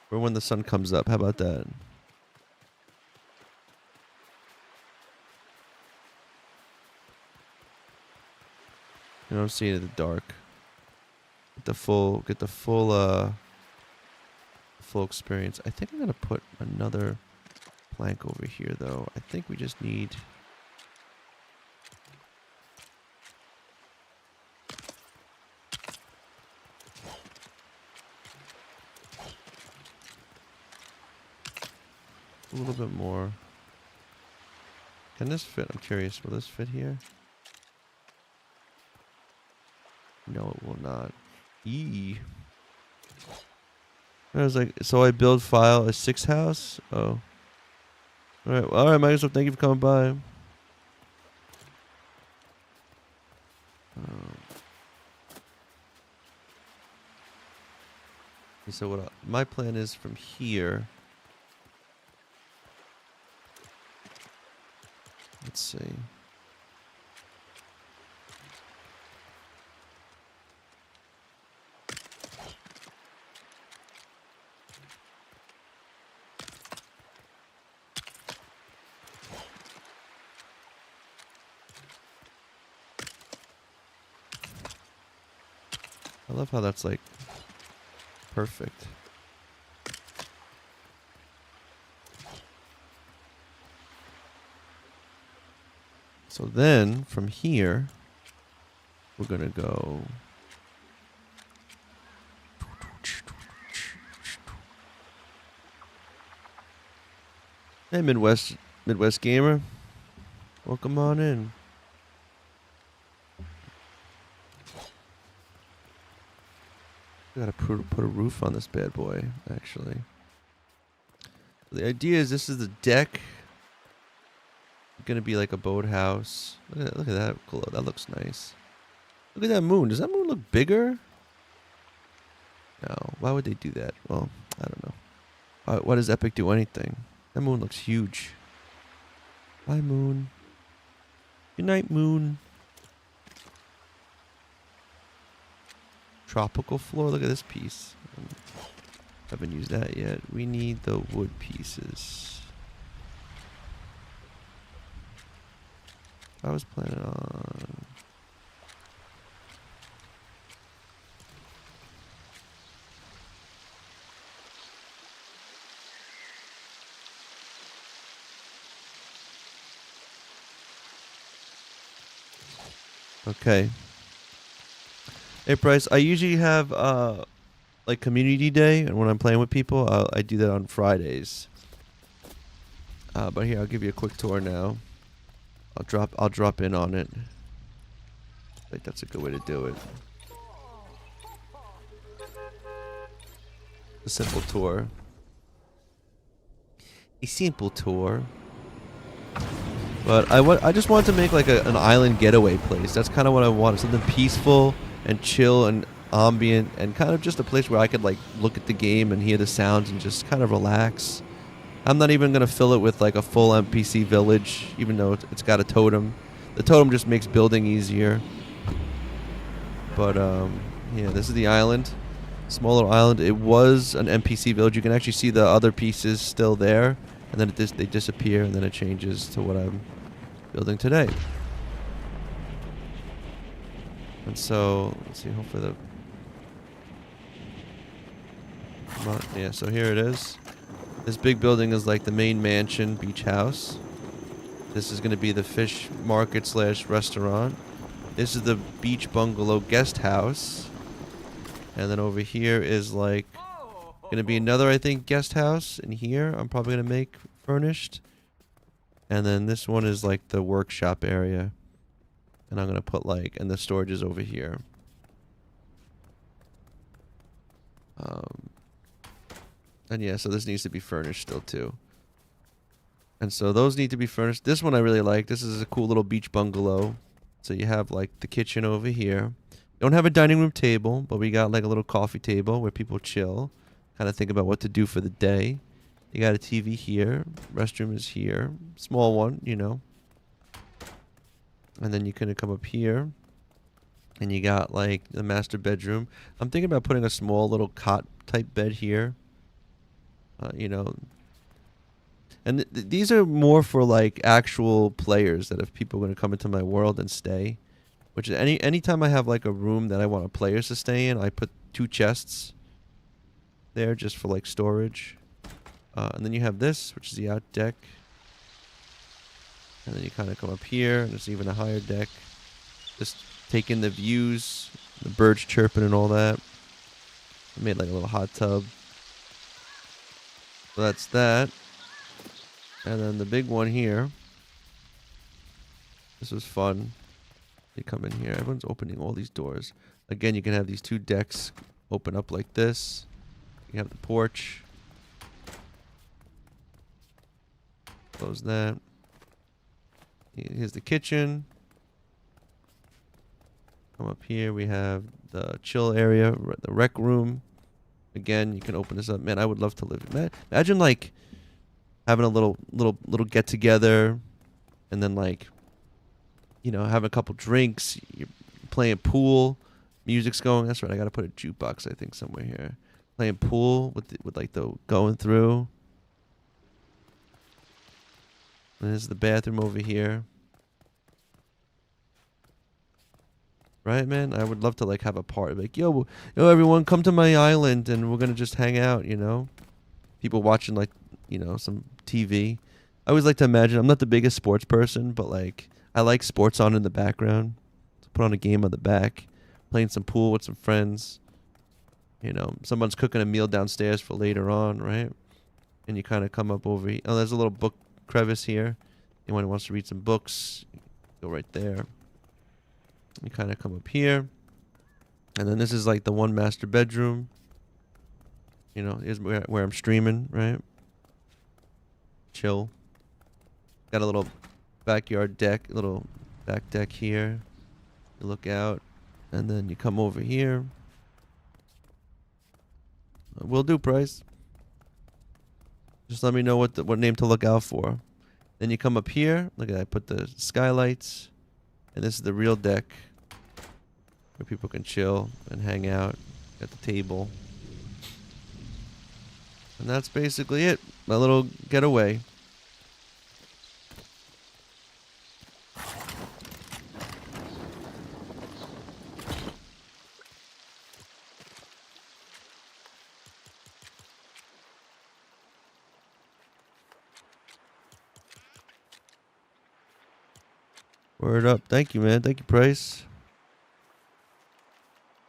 for when the sun comes up. How about that? You know, I'm seeing it in the dark. Get the full full experience. I think I'm gonna put another plank over here, though. I think we just need. A little bit more. Can this fit? I'm curious. Will this fit here? No, it will not. I was like, so I build file a 6 house? Oh. Alright, well, alright, Microsoft, thank you for coming by. So what my plan is from here. Let's see. I love how that's like perfect. So then from here, we're gonna go. Hey, Midwest gamer, welcome on in. Gotta put a roof on this bad boy, actually. The idea is this is the deck. Gonna be like a boathouse. Look at that glow. That looks nice. Look at that moon. Does that moon look bigger? No. Why would they do that? Well, I don't know. Why does Epic do anything? That moon looks huge. Bye, moon. Good night, moon. Tropical floor. Look at this piece. Haven't used that yet. We need the wood pieces. I was planning on. Okay. Hey, Bryce, I usually have like community day, and when I'm playing with people, I do that on Fridays. But here, I'll give you a quick tour now. I'll drop in on it. I think that's a good way to do it. A simple tour. A simple tour. But I just wanted to make like an island getaway place. That's kind of what I wanted. Something peaceful and chill and ambient and kind of just a place where I could like look at the game and hear the sounds and just kind of relax. I'm not even going to fill it with like a full NPC village, even though it's got a totem. The totem just makes building easier. But, yeah, this is the island. Small little island. It was an NPC village. You can actually see the other pieces still there. And then they disappear, and then it changes to what I'm building today. And so, let's see, hopefully the... Come on. Yeah, so here it is. This big building is like the main mansion, beach house. This is going to be the fish market / restaurant. This is the beach bungalow guest house. And then over here is like going to be another, I think, guest house. In here, I'm probably going to make furnished. And then this one is like the workshop area. And I'm going to put like, and the storage is over here. And yeah, so this needs to be furnished still too. And so those need to be furnished. This one I really like. This is a cool little beach bungalow. So you have like the kitchen over here. Don't have a dining room table, but we got like a little coffee table where people chill. Kind of think about what to do for the day. You got a TV here. Restroom is here. Small one, you know. And then you can come up here. And you got like the master bedroom. I'm thinking about putting a small little cot type bed here. You know. And these are more for like actual players, that if people are going to come into my world and stay. Which is anytime I have like a room that I want players to stay in, I put 2 chests there just for like storage. And then you have this, which is the out deck. And then you kind of come up here, and there's even a higher deck. Just take in the views, the birds chirping and all that. I made like a little hot tub. So that's that. And then the big one here. This was fun. You come in here. Everyone's opening all these doors. Again, you can have these 2 decks open up like this. You have the porch. Close that. Here's the kitchen. Come up here. We have the chill area, the rec room. Again, you can open this up. Man, I would love to live. Imagine like having a little get together, and then like, you know, having a couple drinks. You're playing pool. Music's going. That's right. I gotta put a jukebox, I think, somewhere here. Playing pool with like the going through. And there's the bathroom over here. Right, man? I would love to like have a party. Like, yo, everyone, come to my island and we're gonna just hang out, you know? People watching like, you know, some TV. I always like to imagine, I'm not the biggest sports person, but like I like sports on in the background. So put on a game on the back, playing some pool with some friends. You know, someone's cooking a meal downstairs for later on, right? And you kind of come up over here. Oh, there's a little book crevice here. Anyone who wants to read some books, go right there. You kind of come up here. And then this is like the one master bedroom. You know, here's where I'm streaming, right? Chill. Got a little backyard deck, little back deck here. You look out. And then you come over here. Will do, Price. Just let me know what name to look out for. Then you come up here. Look at that. I put the skylights. And this is the real deck where people can chill and hang out at the table. And that's basically it. My little getaway. Word up. Thank you, man. Thank you, Price.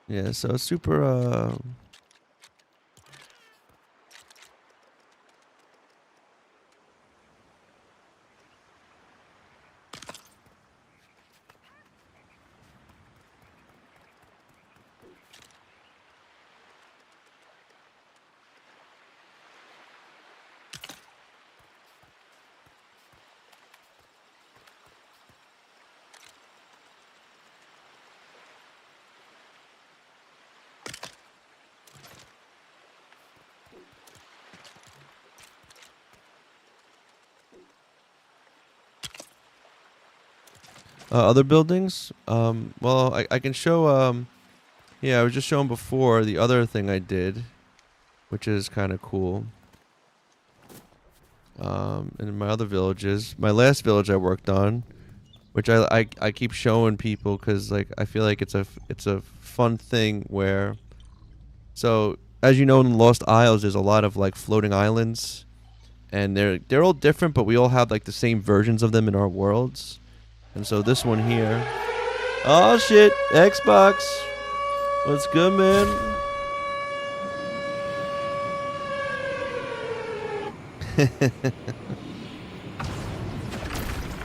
Yeah, so super, other buildings. Well, I can show, yeah, I was just showing before the other thing I did, which is kind of cool. In my other villages, my last village I worked on, which I keep showing people because like I feel like it's a fun thing where, so as you know, in the Lost Isles there's a lot of like floating islands, and they're all different, but we all have like the same versions of them in our worlds. And so this one here, oh shit, Xbox, what's good, man?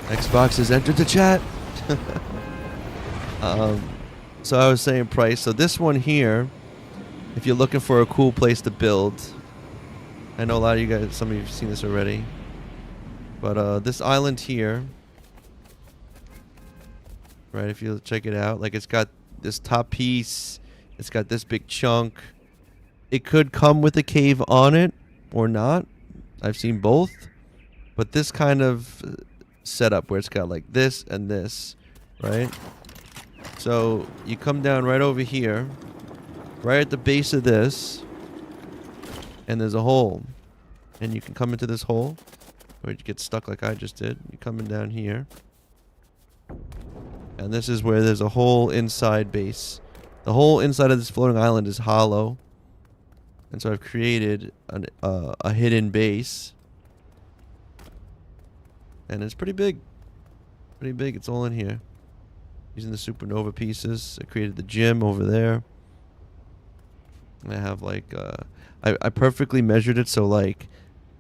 Xbox has entered the chat. So I was saying, Price. So this one here, if you're looking for a cool place to build, I know a lot of you guys, some of you have seen this already, but this island here, right? If you check it out, like it's got this top piece, it's got this big chunk. It could come with a cave on it or not. I've seen both, but this kind of setup where it's got like this and this, right? So you come down right over here, right at the base of this, and there's a hole. And you can come into this hole, or you get stuck like I just did. You're coming down here. And this is where there's a whole inside base. The whole inside of this floating island is hollow. And so I've created a hidden base. And it's pretty big. Pretty big. It's all in here. Using the supernova pieces. I created the gym over there. And I have like... I perfectly measured it so like...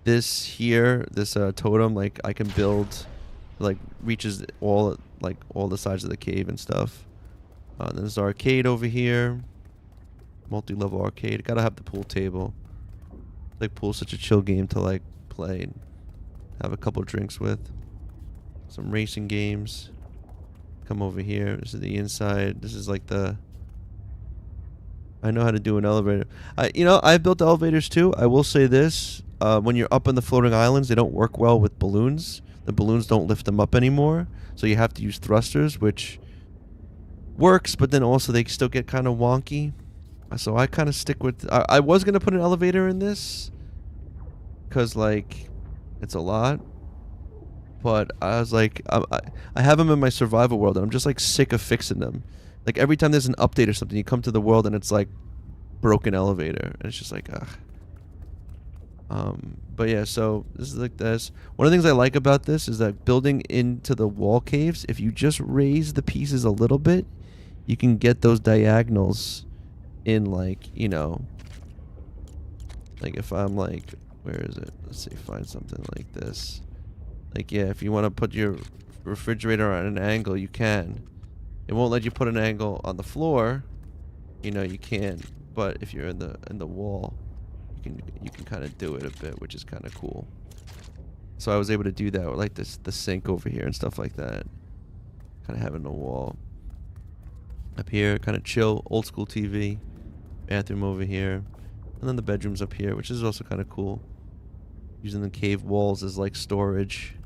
This here, this totem, like I can build, like reaches all the sides of the cave and stuff. Then there's the arcade over here, multi-level arcade. Gotta have the pool table. Like pool's such a chill game to like play and have a couple drinks with. Some racing games. Come over here. This is the inside. This is like the. I know how to do an elevator. I've built elevators too. I will say this. When you're up on the floating islands, they don't work well with balloons. The balloons don't lift them up anymore. So you have to use thrusters, which works, but then also they still get kind of wonky. So I kind of stick with... I was going to put an elevator in this. Because, like, it's a lot. But I was like... I have them in my survival world, and I'm just, like, sick of fixing them. Like, every time there's an update or something, you come to the world, and it's, like, broken elevator. And it's just like, ugh. But yeah, so this is like this. One of the things I like about this is that building into the wall caves, if you just raise the pieces a little bit, you can get those diagonals in like, you know, like if I'm like, where is it? Let's see, find something like this. Like, yeah, if you want to put your refrigerator on an angle, you can. It won't let you put an angle on the floor. You know, you can. But if you're in the wall, you can kind of do it a bit, which is kind of cool. So I was able to do that with like the sink over here and stuff like that. Kind of having a wall up here, kind of chill, old school TV, bathroom over here, and then the bedrooms up here, which is also kind of cool. Using the cave walls as like storage.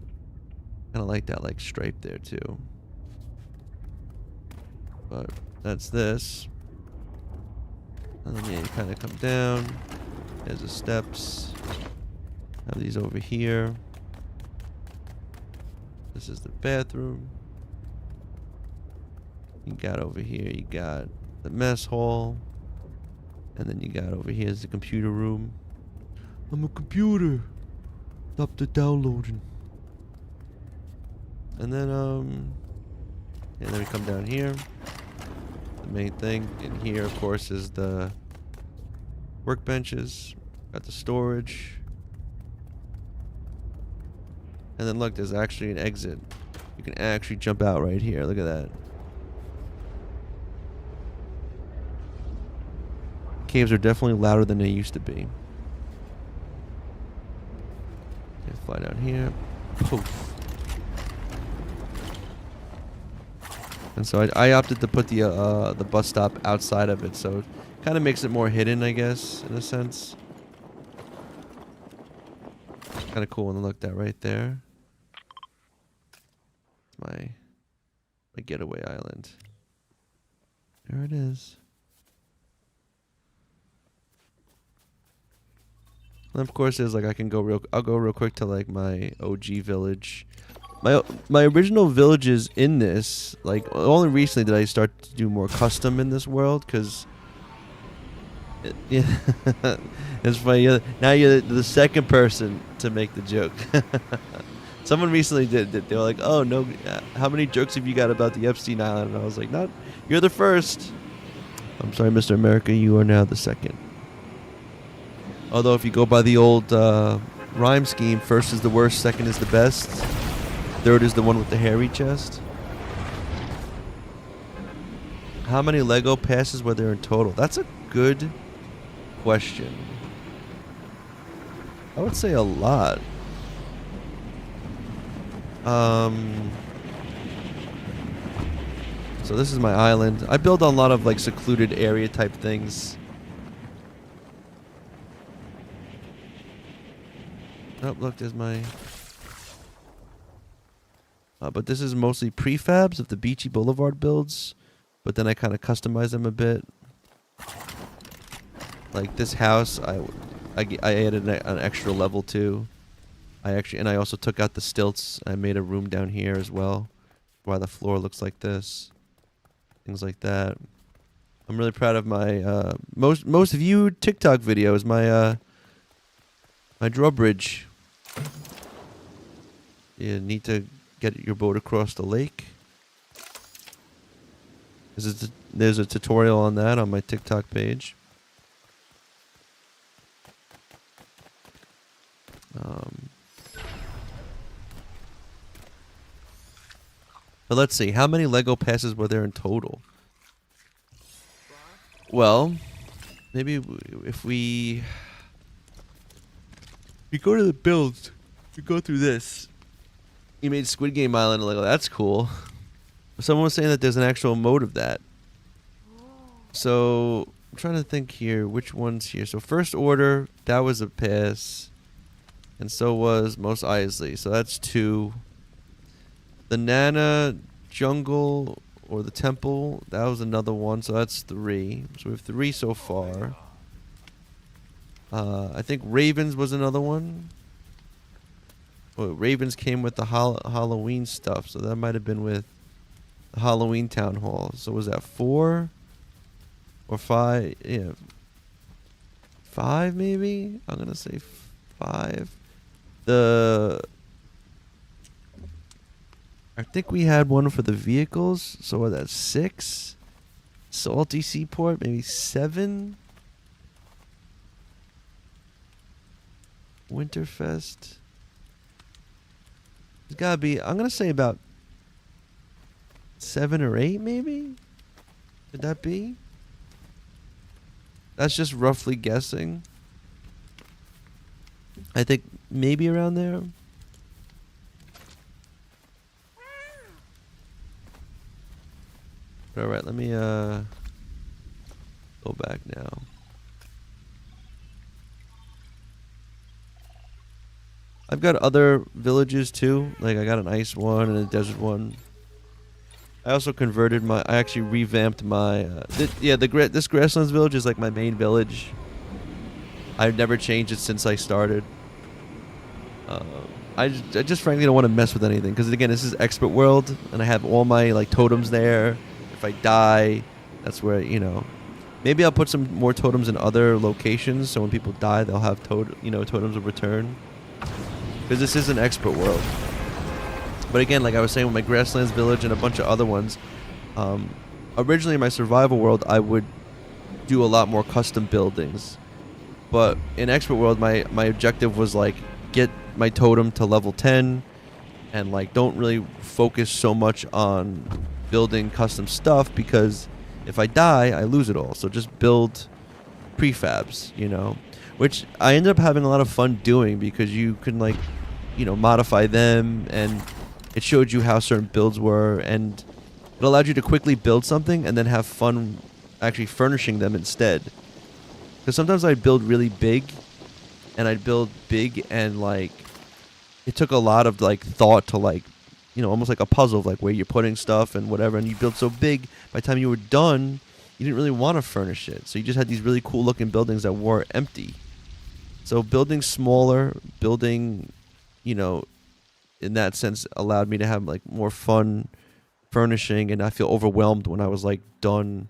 Kind of like that like stripe there too. But that's this. And then yeah, you kind of come down. There's the steps. Have these over here. This is the bathroom. You got over here, you got the mess hall. And then you got over here is the computer room. I'm a computer. Stop the downloading. And then we come down here. The main thing in here, of course, is the workbenches. Got the storage. And then look, there's actually an exit. You can actually jump out right here. Look at that. Caves are definitely louder than they used to be. Okay, fly down here. Poof. And so I opted to put the bus stop outside of it, so it kind of makes it more hidden, I guess, in a sense. Kind of cool when I looked at right there. My getaway island. There it is. And of course, there's like I'll go real quick to like my OG village. My original villages in this, like only recently did I start to do more custom in this world, because yeah, it's funny. Now you're the second person to make the joke. Someone recently did. They were like, "Oh no, how many jokes have you got about the Epstein Island?" And I was like, "Not, you're the first." I'm sorry, Mr. America, you are now the second. Although if you go by the old rhyme scheme, first is the worst, second is the best, third is the one with the hairy chest. How many Lego passes were there in total? That's a good question. I would say a lot. So this is my island. I build on a lot of like secluded area type things. Oh, look, there's my... but this is mostly prefabs of the Beachy Boulevard builds. But then I kind of customize them a bit. Like this house, I added an extra level to. I also took out the stilts. I made a room down here as well. Why the floor looks like this. Things like that. I'm really proud of my most viewed TikTok videos. My drawbridge. You need to get your boat across the lake. There's a tutorial on that on my TikTok page. But let's see, how many Lego passes were there in total? Well, maybe if we go to the builds, we go through this. You made Squid Game Island Lego. That's cool. Someone was saying that there's an actual mode of that. So I'm trying to think here, which one's here. So First Order, that was a pass, and so was Mos Eisley. So that's 2. The Nana Jungle or the Temple, that was another one. So that's 3. So we have 3 so far. I think Ravens was another one. Well, Ravens came with the Halloween stuff, so that might have been with the Halloween Town Hall. So was that 4 or 5? Yeah, 5 maybe. I'm gonna say 5. I think we had one for the vehicles, so what, that's 6. Salty Seaport, maybe 7. Winterfest. It's gotta be, I'm gonna say about 7 or 8 maybe? Could that be? That's just roughly guessing. I think maybe around there. Alright, let me go back now. I've got other villages too. Like I got an ice one and a desert one. I also converted I actually revamped my this Grasslands village is like my main village. I've never changed it since I started. I just frankly don't want to mess with anything because again, this is expert world and I have all my like totems there. If I die, that's where, maybe I'll put some more totems in other locations so when people die, they'll have totems of return. Because this is an expert world. But again, like I was saying with my Grasslands village and a bunch of other ones, originally in my survival world, I would do a lot more custom buildings. But in expert world, my objective was like get my totem to level 10 and like don't really focus so much on building custom stuff because if I die, I lose it all. So just build prefabs, which I ended up having a lot of fun doing because you can like, modify them and it showed you how certain builds were and it allowed you to quickly build something and then have fun actually furnishing them instead. Because sometimes I'd build really big and like it took a lot of like thought to like, almost like a puzzle of like where you're putting stuff and whatever. And you built so big, by the time you were done, you didn't really want to furnish it. So you just had these really cool looking buildings that were empty. So building smaller, in that sense, allowed me to have like more fun furnishing and not feel overwhelmed when I was like done,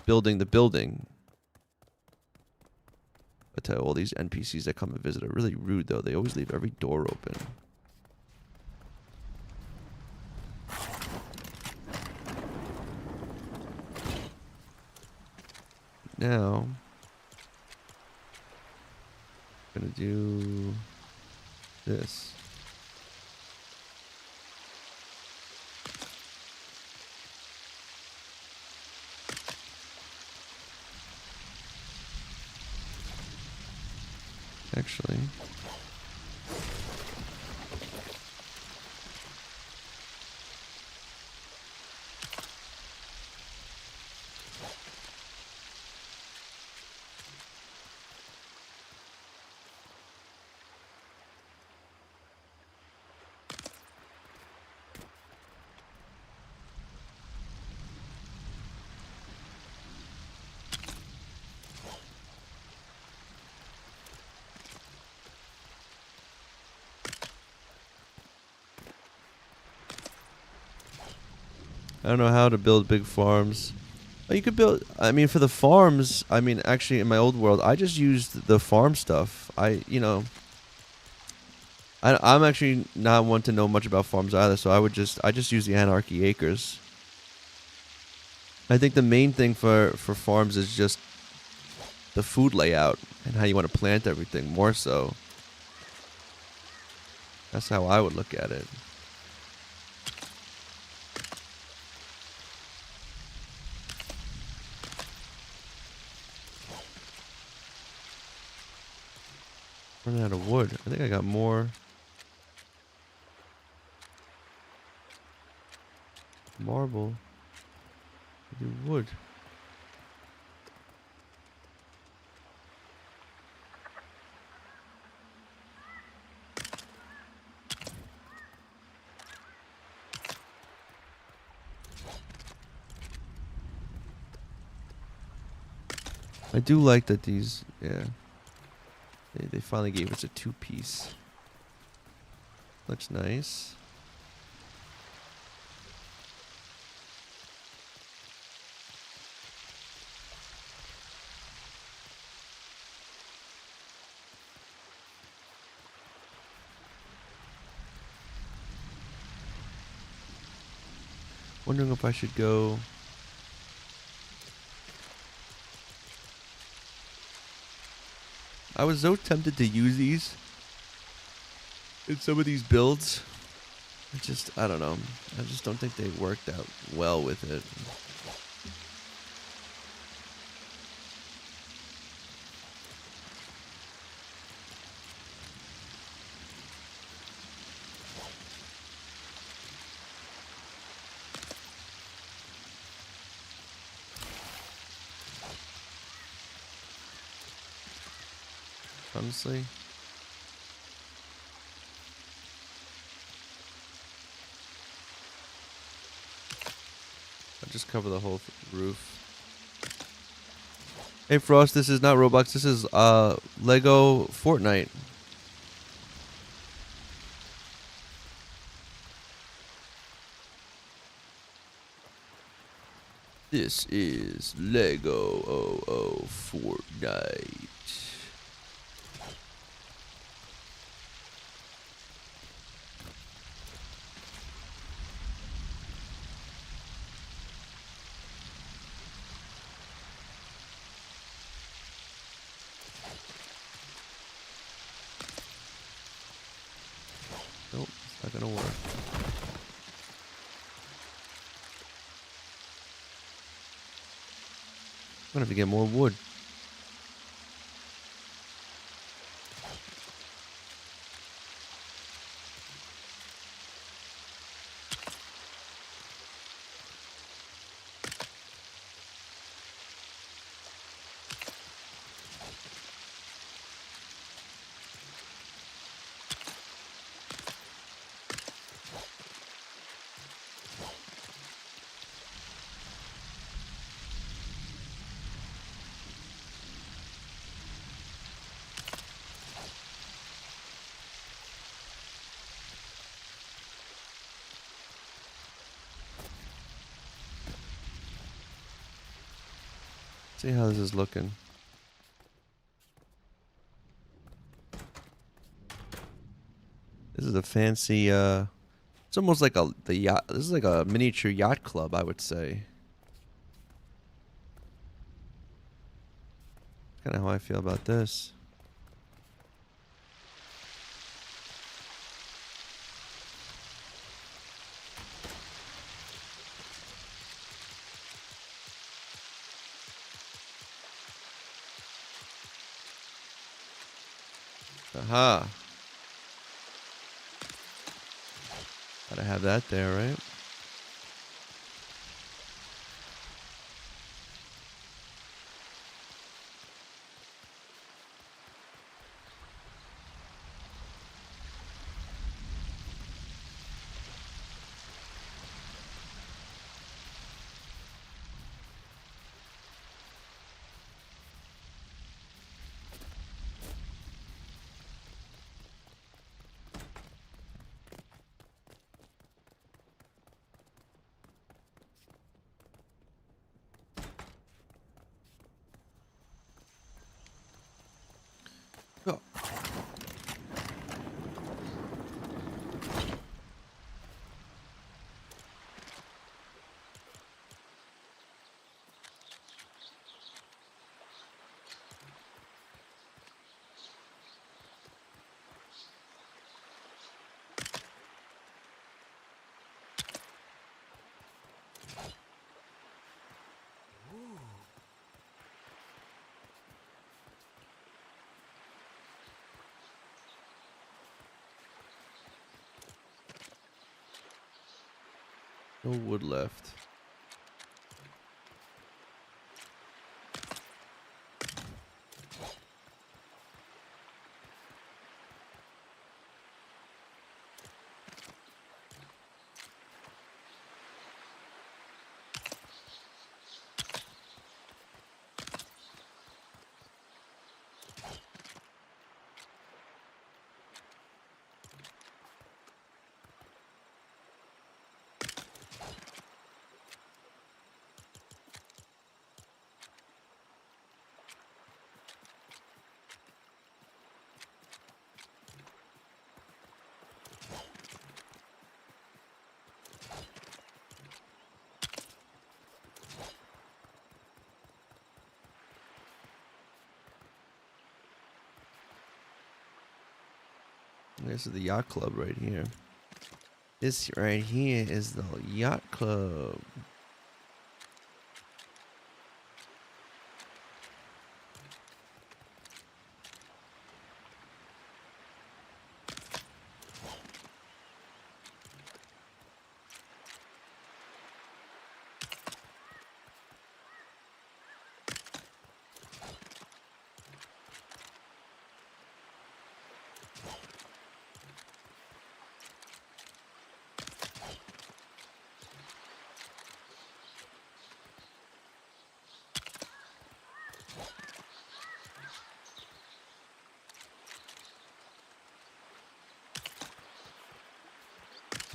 building the building. I tell you, all these NPCs that come and visit are really rude though. They always leave every door open. Now, I'm gonna do this. Actually, I don't know how to build big farms. Oh, you could build. I mean, for the farms. I mean, actually, in my old world, I just used the farm stuff. I'm actually not one to know much about farms either. So I just use the anarchy acres. I think the main thing for farms is just the food layout and how you want to plant everything. More so. That's how I would look at it. Running out of wood. I think I got more marble. I do wood. I do like that these, yeah. They finally gave us a 2-piece. Looks nice. Wondering if I should go. I was so tempted to use these in some of these builds. I don't know. I just don't think they worked out well with it. Honestly. I'll just cover the whole roof. Hey Frost, this is not Roblox, this is Lego Fortnite. This is Lego Fortnite. Nope, it's not gonna work. I'm gonna have to get more wood. See how this is looking. This is a fancy, it's almost like the yacht. This is like a miniature yacht club, I would say. Kind of how I feel about this. Aha. Gotta have that there, right? No wood left. This is the yacht club right here. This right here is the yacht club.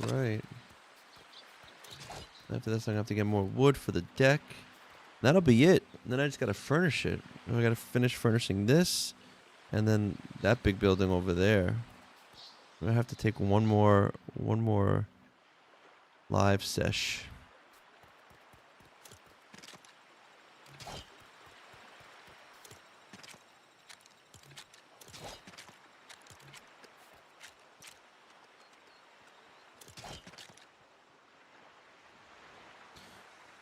Right. After this, I'm gonna have to get more wood for the deck. That'll be it. And then I just gotta furnish it. I gotta finish furnishing this, and then that big building over there. I'm gonna have to take one more live sesh.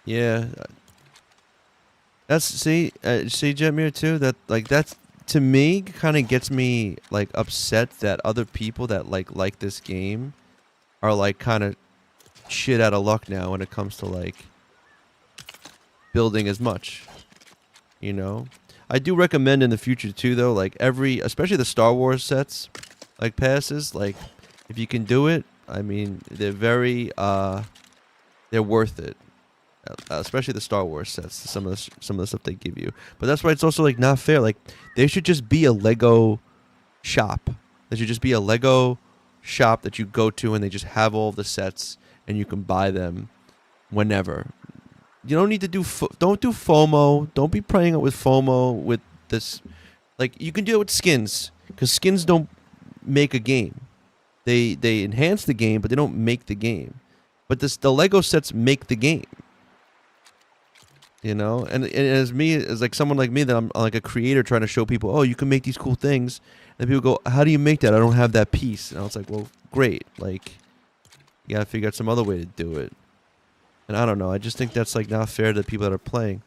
Yeah, that's see Jetmir too. That like that's to me kind of gets me like upset that other people that like this game are like kind of shit out of luck now when it comes to like building as much. You know, I do recommend in the future too though, like especially the Star Wars sets, like passes, like if you can do it, I mean they're very they're worth it. Especially the Star Wars sets, some of the stuff they give you. But that's why it's also like not fair. Like they should just be a Lego shop. There should just be a Lego shop that you go to and they just have all the sets and you can buy them whenever. You don't need to don't do FOMO. Don't be playing it with FOMO with this. Like you can do it with skins because skins don't make a game. They enhance the game, but they don't make the game. But the Lego sets make the game. You know, and as me, as like someone like me, that I'm like a creator trying to show people, oh, you can make these cool things. And people go, how do you make that? I don't have that piece. And I was like, well, great. Like, you gotta figure out some other way to do it. And I don't know. I just think that's like not fair to the people that are playing.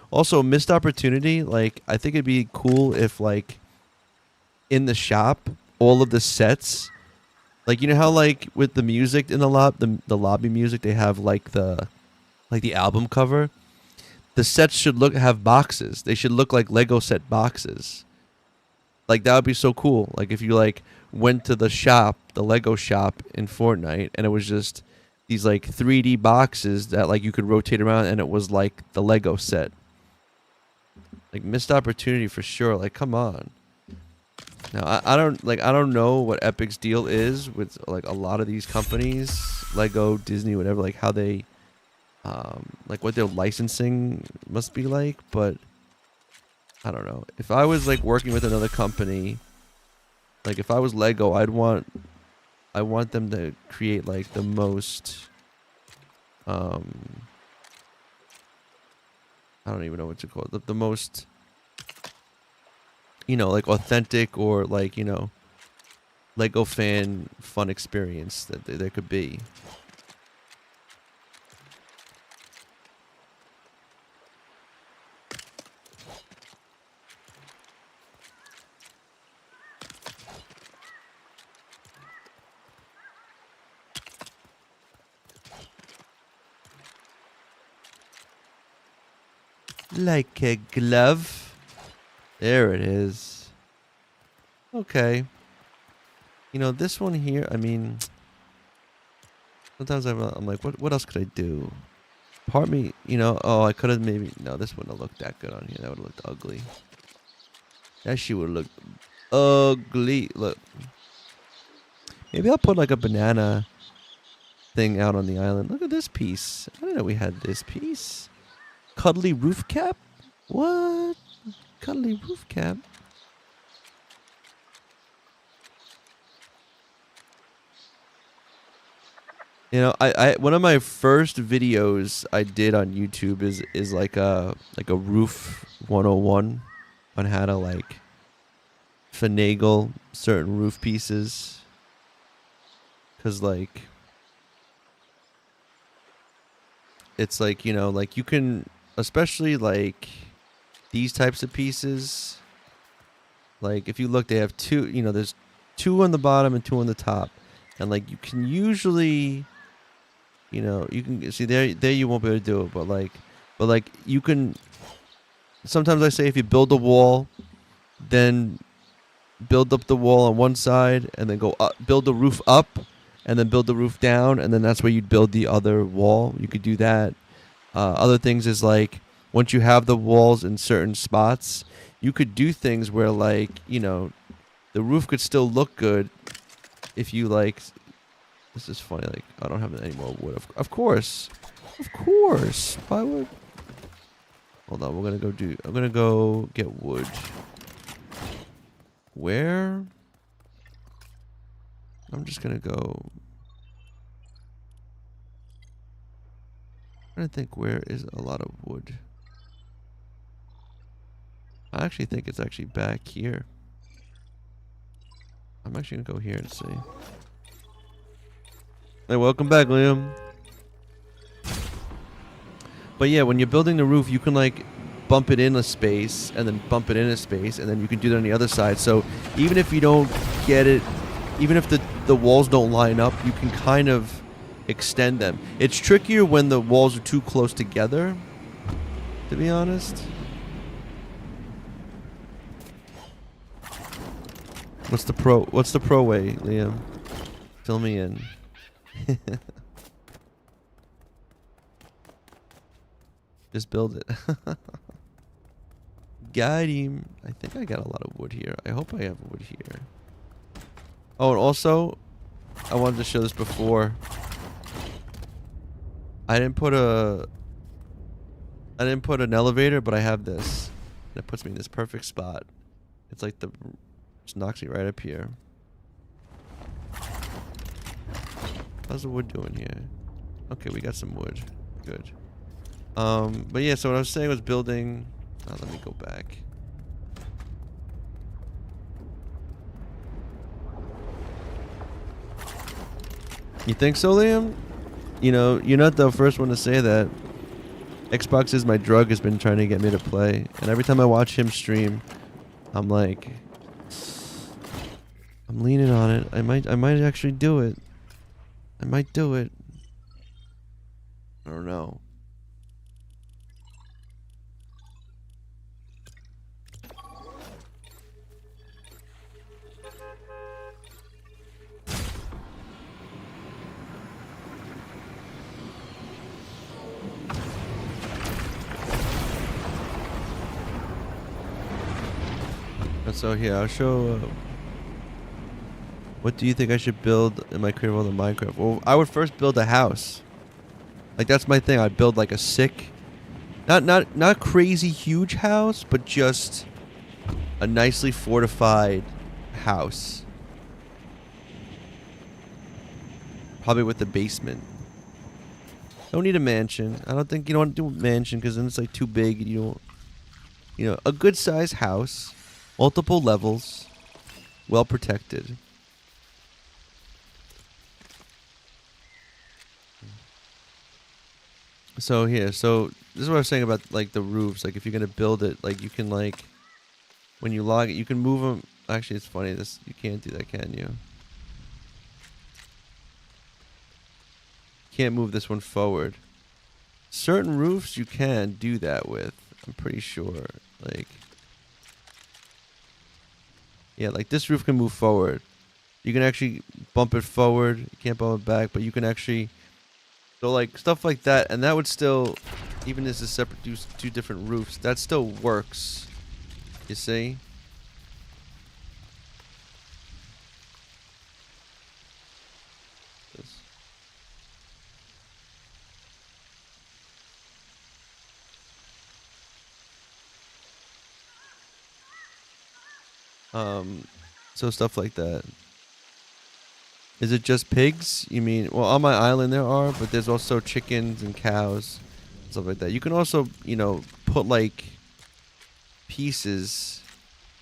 Also, missed opportunity. Like, I think it'd be cool if like in the shop, all of the sets, like you know how like with the music in the lobby music, they have like the album cover. The sets should have boxes. They should look like Lego set boxes. Like that would be so cool. Like if you like went to the shop, the Lego shop in Fortnite, and it was just these like 3D boxes that like you could rotate around, and it was like the Lego set. Like missed opportunity for sure. Like come on. Now I don't know what Epic's deal is with like a lot of these companies, Lego, Disney, whatever. Like how they. Like what their licensing must be like, but I don't know. If I was like working with another company, like if I was Lego, I want them to create like the most, I don't even know what to call it, the most, you know, like authentic or like, you know, Lego fan fun experience that there could be. Like a glove. There it is. Okay. You know, this one here, I mean, sometimes I'm like, what else could I do? Part me, you know, oh, I could have maybe, no, this wouldn't have looked that good on here. That would have looked ugly. That shit would have looked ugly. Look. Maybe I'll put like a banana thing out on the island. Look at this piece. I didn't know we had this piece. Cuddly roof cap? What? Cuddly roof cap? You know, I one of my first videos I did on YouTube is like a roof 101 on how to like finagle certain roof pieces. 'Cause like it's like, you know, like you can, especially like these types of pieces, like if you look, they have two, you know, there's two on the bottom and two on the top, and like you can usually, you know, you can see there you won't be able to do it, but like you can, sometimes I say if you build a wall, then build up the wall on one side and then go up, build the roof up and then build the roof down, and then that's where you'd build the other wall. You could do that. Other things is like once you have the walls in certain spots, you could do things where like, you know, the roof could still look good if you like. This is funny. Like I don't have any more wood. Of course. Why would? Hold on. I'm gonna go get wood. Where? I'm just gonna go. I'm trying to think where is a lot of wood. I actually think it's actually back here. I'm actually gonna go here and see. Hey, welcome back, Liam. But yeah, when you're building the roof, you can like bump it in a space and then bump it in a space, and then you can do that on the other side. So even if you don't get it, even if the walls don't line up, you can kind of extend them. It's trickier when the walls are too close together, to be honest. What's the pro way, Liam? Fill me in. Just build it. Got him. I think I got a lot of wood here. I hope I have wood here. Oh, and also, I wanted to show this before. I didn't put an elevator, but I have this. That puts me in this perfect spot. It's like just knocks me right up here. How's the wood doing here? Okay, we got some wood. Good. But yeah, so what I was saying was building. Oh, let me go back. You think so, Liam? You know, you're not the first one to say that. Xbox is my drug, has been trying to get me to play, and every time I watch him stream, I'm like, I'm leaning on it. I might actually do it. I might do it. I don't know. So here, I'll show. What do you think I should build in my creative world in Minecraft? Well, I would first build a house. Like that's my thing. I'd build like a sick, not crazy huge house, but just a nicely fortified house. Probably with a basement. Don't need a mansion. I don't think you don't want to do a mansion because then it's like too big. And you don't. You know, a good sized house. Multiple levels, well protected. So here, so this is what I was saying about like the roofs. Like if you're gonna build it, like you can like when you log it, you can move them. Actually, it's funny. This you can't do that, can you? Can't move this one forward. certain roofs you can do that with. I'm pretty sure. Like, yeah, like this roof can move forward. You can actually bump it forward. You can't bump it back, but you can actually. So like stuff like that, and that would still, even as a separate two different roofs, that still works. You see? So stuff like that. Is it just pigs? You mean, well, on my island there are, but there's also chickens and cows, stuff like that. You can also, you know, put like pieces,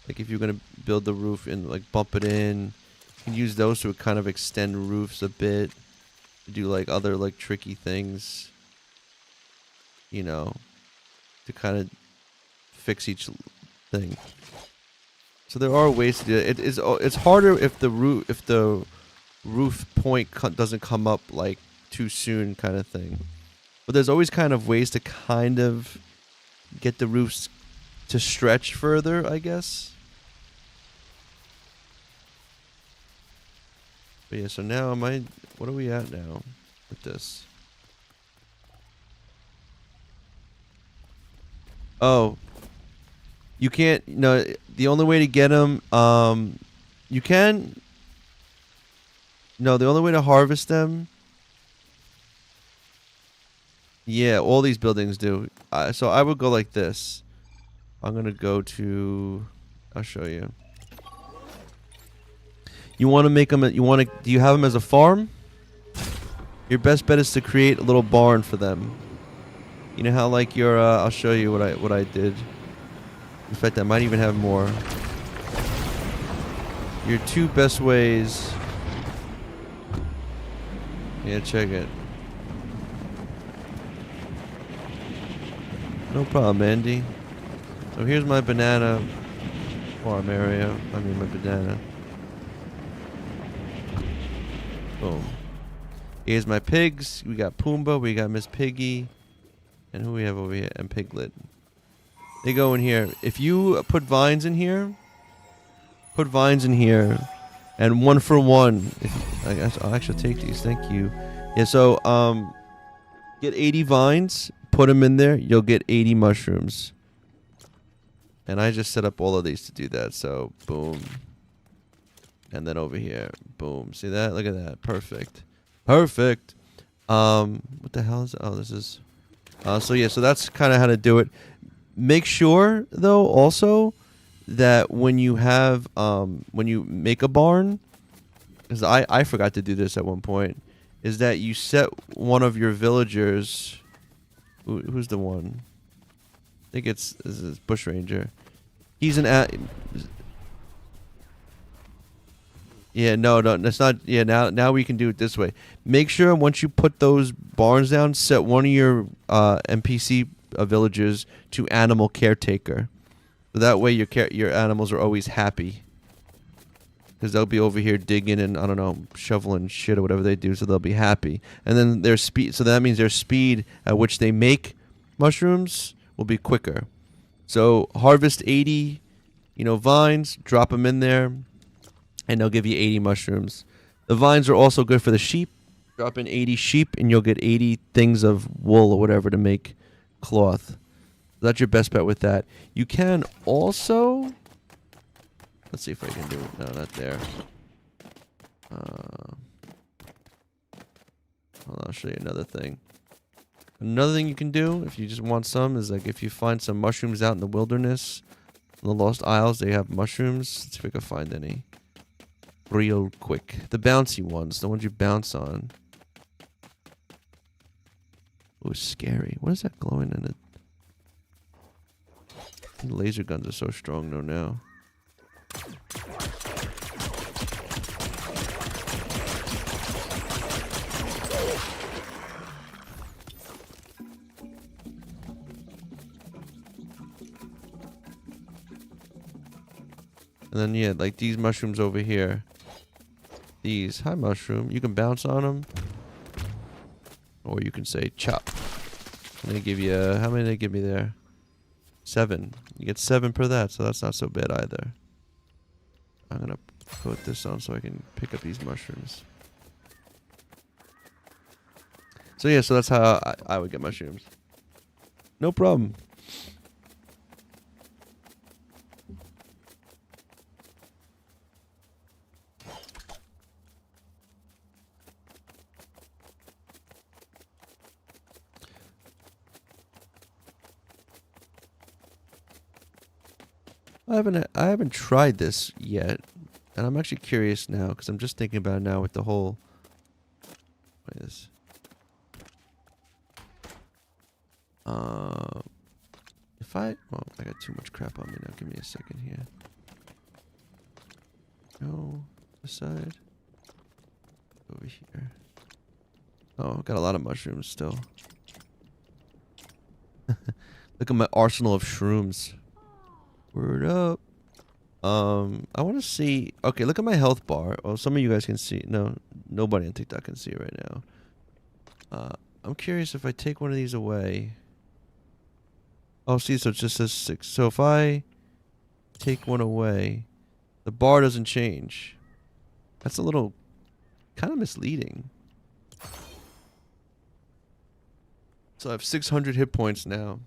like if you're gonna build the roof and like bump it in, you can use those to kind of extend roofs a bit, to do like other like tricky things, you know, to kind of fix each thing. So there are ways to do it. It's harder if the roof point doesn't come up like too soon, kind of thing. But there's always kind of ways to kind of get the roofs to stretch further, I guess. But yeah, so now what are we at now with this? Oh, you can't. No, the only way to get them, you can. No, the only way to harvest them. Yeah, all these buildings do. So I would go like this. I'm gonna go to. I'll show you. You want to make them. You want to. Do you have them as a farm? Your best bet is to create a little barn for them. You know how like your. I'll show you what I did. In fact, I might even have more. Your two best ways. Yeah, check it. No problem, Andy. So here's my banana farm area. I mean my banana. Boom. Here's my pigs. We got Pumbaa. We got Miss Piggy. And who we have over here? And Piglet. They go in here. If you put vines in here, and 1 for 1. I guess I'll actually take these. Thank you. Yeah. So get 80 vines. Put them in there. You'll get 80 mushrooms. And I just set up all of these to do that. So boom. And then over here, boom. See that? Look at that. Perfect. Perfect. What the hell is? Oh, this is. So yeah. So that's kind of how to do it. Make sure though also that when you have when you make a barn, because I forgot to do this at one point, is that you set one of your villagers. Who's the one? I think this is Bush Ranger. He's an yeah, no, that's not. Yeah, now we can do it this way. Make sure once you put those barns down, set one of your NPC villagers to animal caretaker. So that way your animals are always happy. Because they'll be over here digging and, I don't know, shoveling shit or whatever they do, so they'll be happy. And then their speed, so that means their speed at which they make mushrooms will be quicker. So harvest 80, vines, drop them in there, and they'll give you 80 mushrooms. The vines are also good for the sheep. Drop in 80 sheep, and you'll get 80 things of wool or whatever to make cloth. That's your best bet with that. You can also... Let's see if I can do it. No, not there. Hold on, I'll show you another thing. Another thing you can do, if you just want some, is like if you find some mushrooms out in the wilderness, in the Lost Isles, they have mushrooms. Let's see if I can find any. Real quick. The bouncy ones, the ones you bounce on. Oh, scary. What is that glowing in it? The laser guns are so strong though now. And then yeah, like these mushrooms over here. These, hi mushroom, you can bounce on them. Or you can say chop. And they give you, how many did they give me there? 7. You get 7 per that, so that's not so bad either. I'm gonna put this on so I can pick up these mushrooms. So yeah, so that's how I would get mushrooms. No problem. I haven't tried this yet, and I'm actually curious now because I'm just thinking about it now with the whole. What is? If I got too much crap on me now. Give me a second here. Go aside. Over here. Oh, I've got a lot of mushrooms still. Look at my arsenal of shrooms. Word up. I want to see. Okay, look at my health bar. Oh, some of you guys can see. No, nobody on TikTok can see it right now. I'm curious if I take one of these away. Oh, see, so it just says 6. So if I take one away, the bar doesn't change. That's a little kind of misleading. So I have 600 hit points now.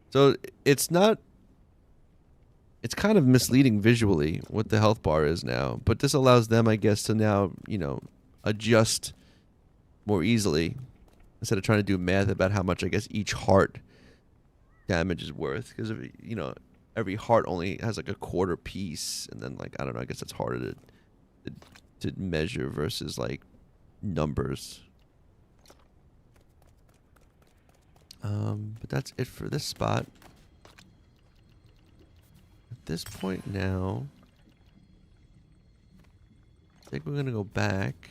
So it's not. It's kind of misleading visually what the health bar is now, but this allows them, I guess, to now, adjust more easily instead of trying to do math about how much, I guess, each heart damage is worth. Because, every heart only has like a quarter piece, and then, like, I don't know, I guess it's harder to measure versus, like, numbers. But that's it for this spot. At this point now, I think we're gonna go back.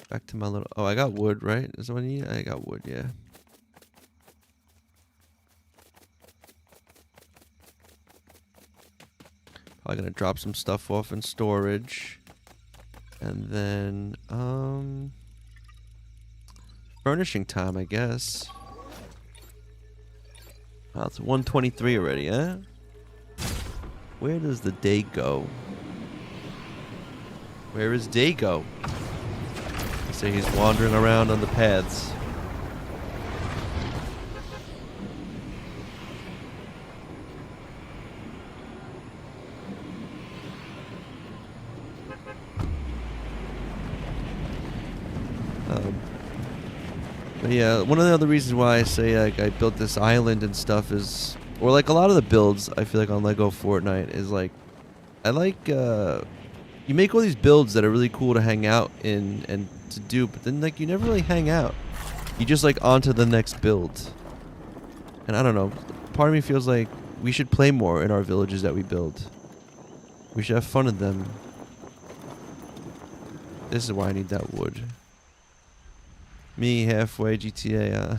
Back to my little. Oh, I got wood, right? Is that what I need? I got wood, yeah. Probably gonna drop some stuff off in storage, and then furnishing time, I guess. Oh, it's 1:23 already, huh? Where does the day go? Where is day go? I say he's wandering around on the paths. But yeah, one of the other reasons why I say like I built this island and stuff is, or like a lot of the builds I feel like on Lego Fortnite is like, I like you make all these builds that are really cool to hang out in and to do, but then like you never really hang out. You just like on to the next build. And I don't know, part of me feels like we should play more in our villages that we build. We should have fun in them. This is why I need that wood. Me halfway GTA,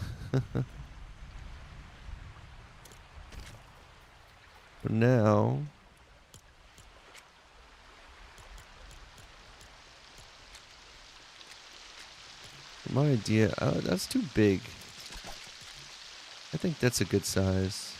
For now. My idea, that's too big. I think that's a good size.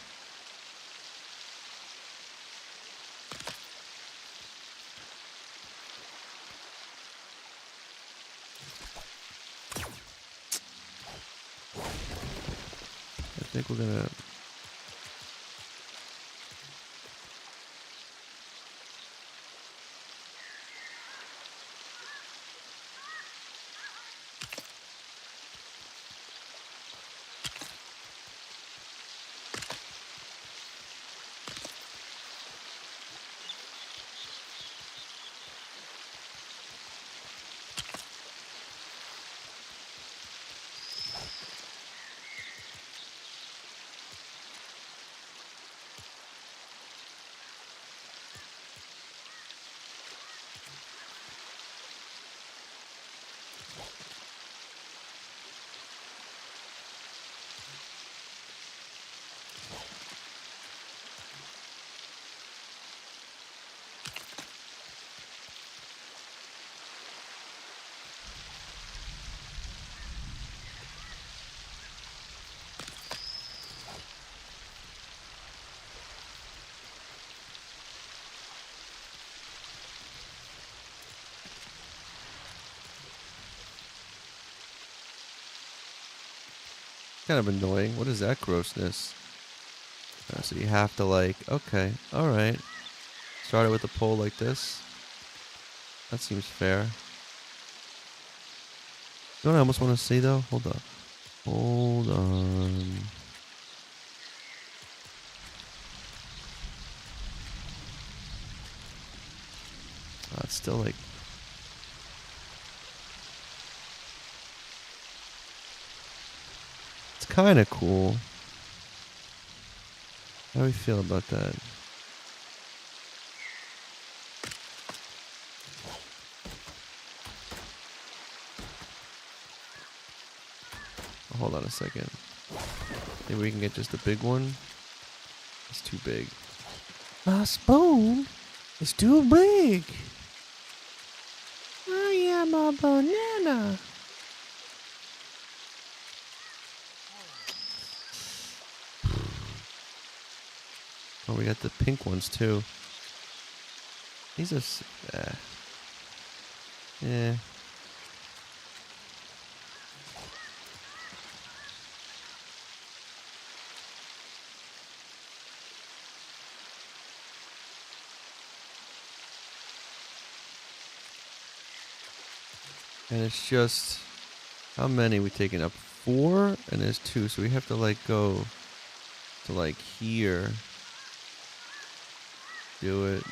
I think we're gonna. Kind of annoying. What is that grossness? So you have to like, okay, all right. Start it with a pole like this. That seems fair. You know what I almost want to see though? Hold on. Hold on. It's still like... It's kind of cool. How do we feel about that? Hold on a second. Maybe we can get just a big one. It's too big. My spoon is too big. I am a banana. Oh, we got the pink ones too. These are... yeah. And it's just... How many we taking up? 4? And there's 2. So we have to like go to like here. Do it.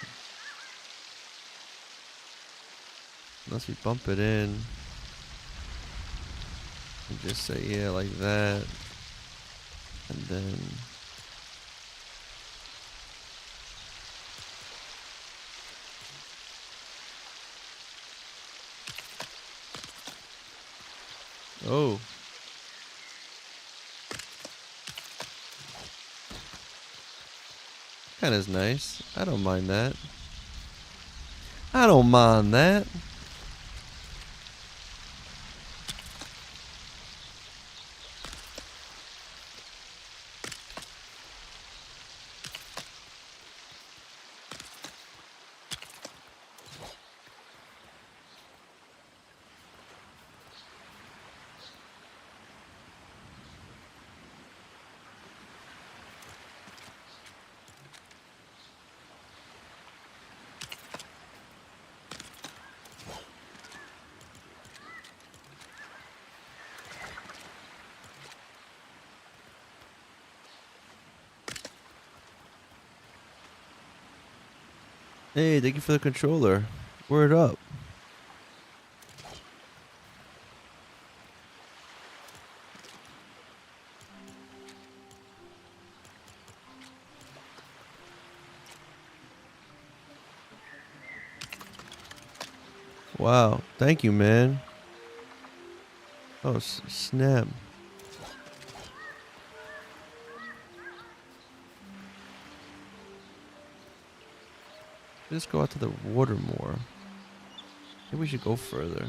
Unless we bump it in. And just say, yeah, like that. And then... Oh. Kind of is nice. I don't mind that. I don't mind that. Hey, thank you for the controller. Word up. Wow. Thank you, man. Oh, snap. Just go out to the water more. Maybe we should go further.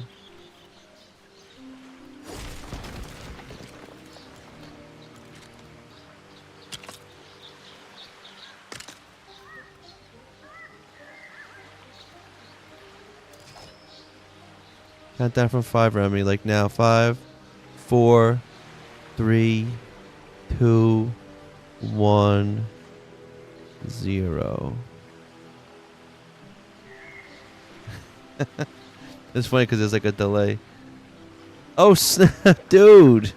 Count down from 5, Remy. Like now. 5, 4, 3, 2, 1, 0. It's funny because there's like a delay. Oh, snap, dude.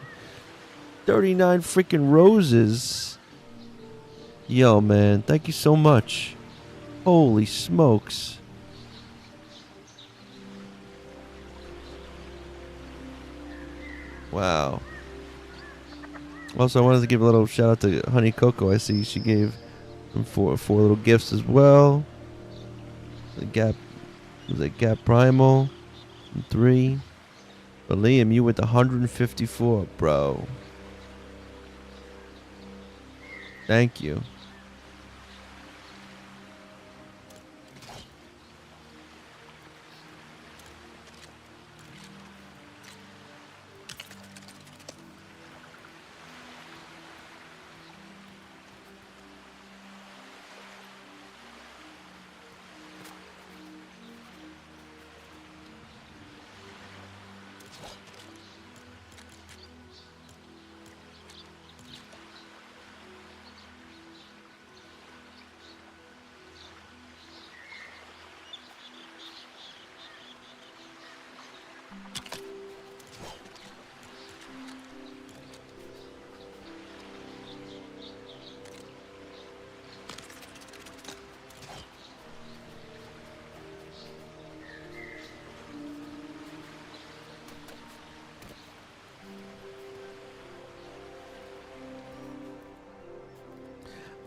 39 freaking roses. Yo, man. Thank you so much. Holy smokes. Wow. Also, I wanted to give a little shout out to Honey Coco. I see she gave them four little gifts as well. The Gap, was it Gap Primal? 3. But Liam, you with 154, bro. Thank you.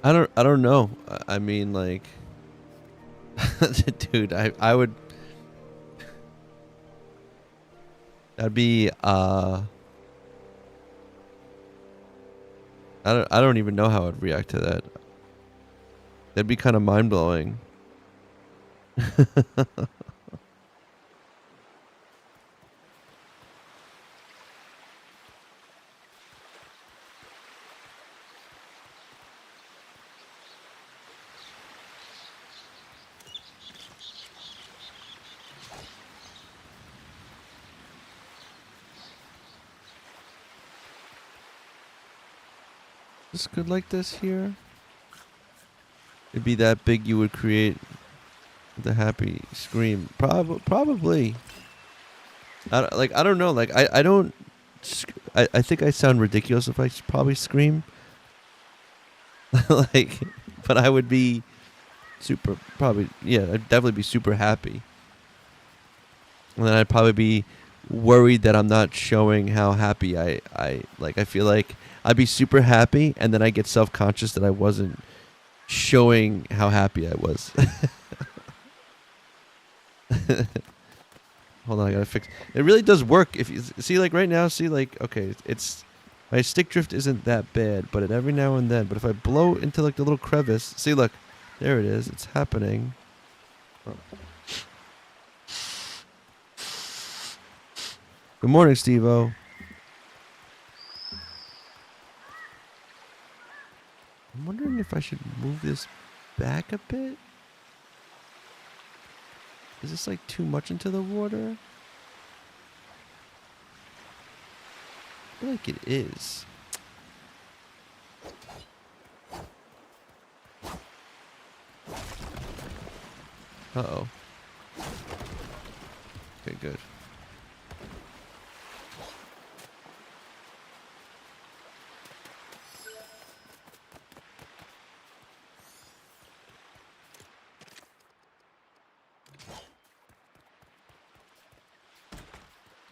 I don't know. I mean, like, dude, I would. That'd be I don't even know how I'd react to that. That'd be kind of mind blowing. This good like this here. It'd be that big. You would create the happy scream. Probably. I don't know. Like I don't. I think I sound ridiculous if I probably scream. Like, but I would be super probably, yeah, I'd definitely be super happy. And then I'd probably be worried that I'm not showing how happy I like. I feel like I'd be super happy, and then I get self-conscious that I wasn't showing how happy I was. Hold on, I gotta fix. It really does work. If you see, like right now, see, like, okay, it's my stick drift isn't that bad, but every now and then. But if I blow into like the little crevice, see, look, there it is. It's happening. Oh. Good morning, Steve-O. I'm wondering if I should move this back a bit. Is this like too much into the water? I feel like it is. Uh-oh. Okay, good.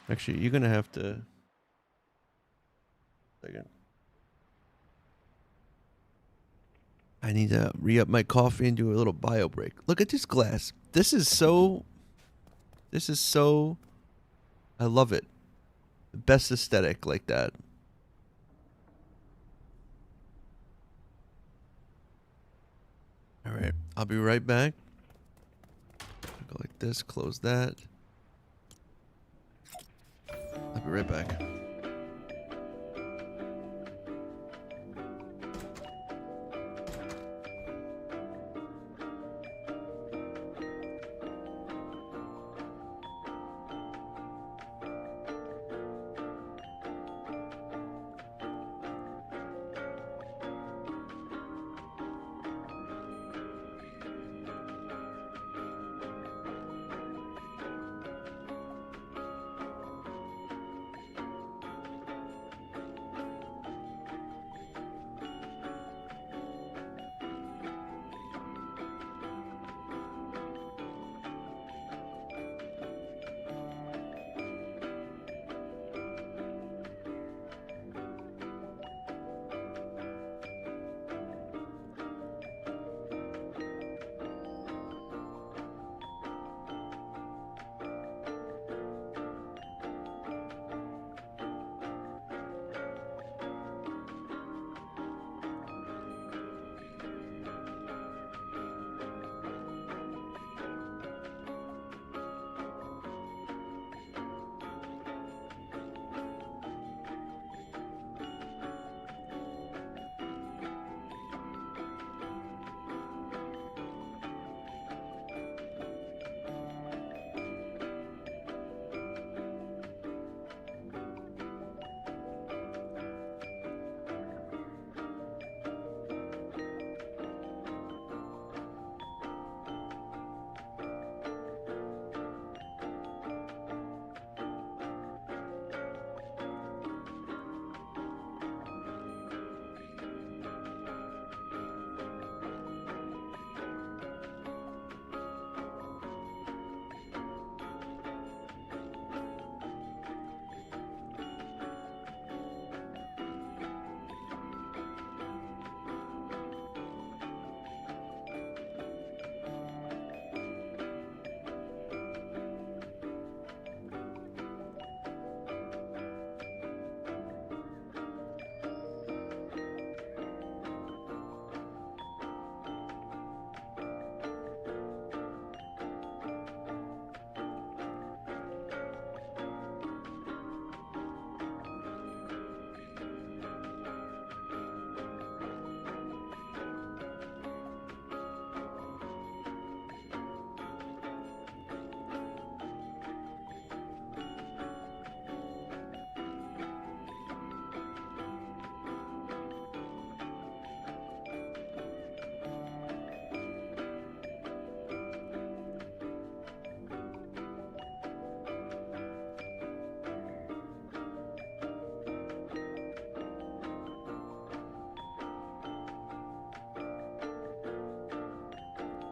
Actually, you're gonna have to. Second. I need to re-up my coffee and do a little bio break. Look at this glass. This is so. I love it. The best aesthetic like that. All right, I'll be right back. Go like this. Close that. I'll be right back.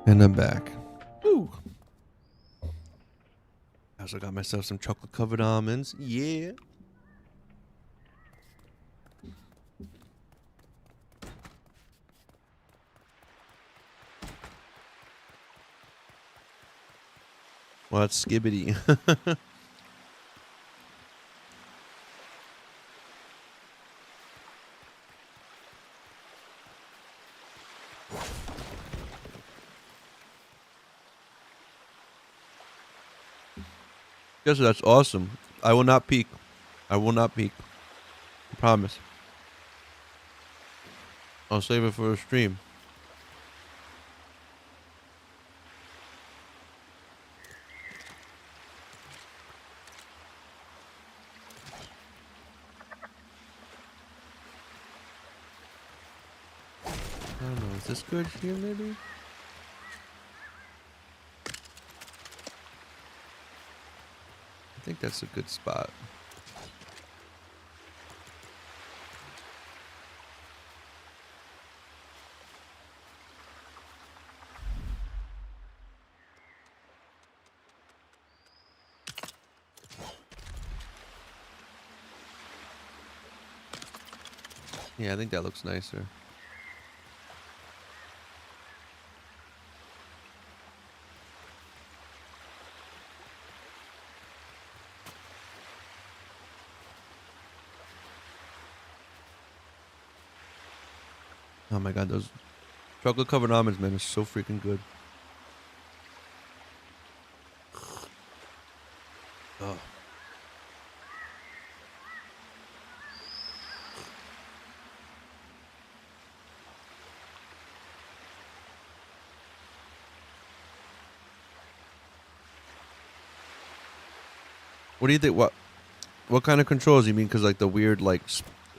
And I'm back. Woo! I also got myself some chocolate covered almonds. Yeah. Well, that's skibbity. Guess that's awesome. I will not peek. I will not peek. I promise. I'll save it for a stream. I don't know. Is this good here, maybe? I think that's a good spot. Yeah, I think that looks nicer. Oh my god, those chocolate covered almonds, man, are so freaking good. Oh. What do you think? What kind of controls? You mean because like the weird like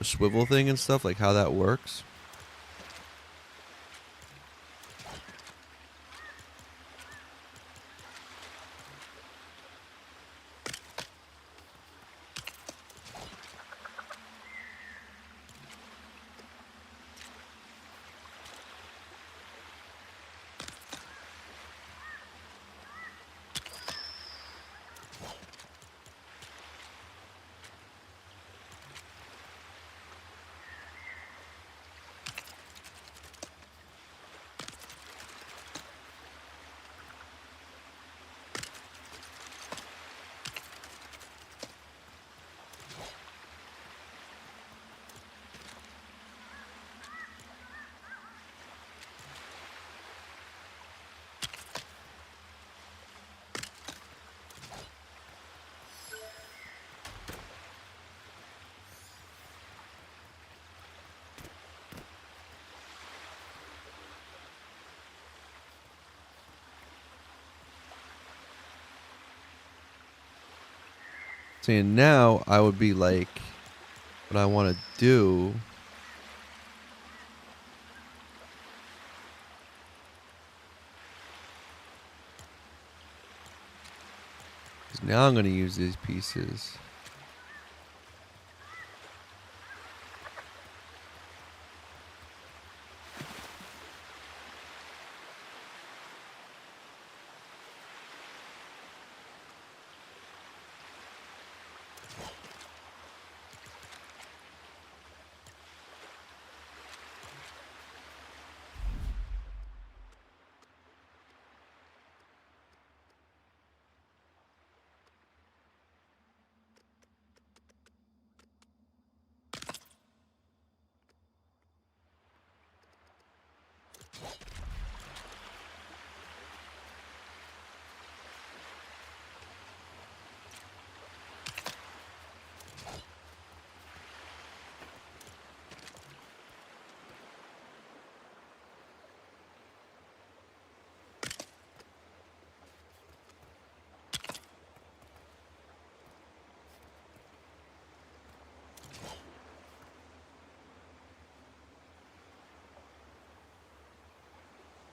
swivel thing and stuff, like how that works? Saying now, I would be like, what I want to do. Is now I'm going to use these pieces.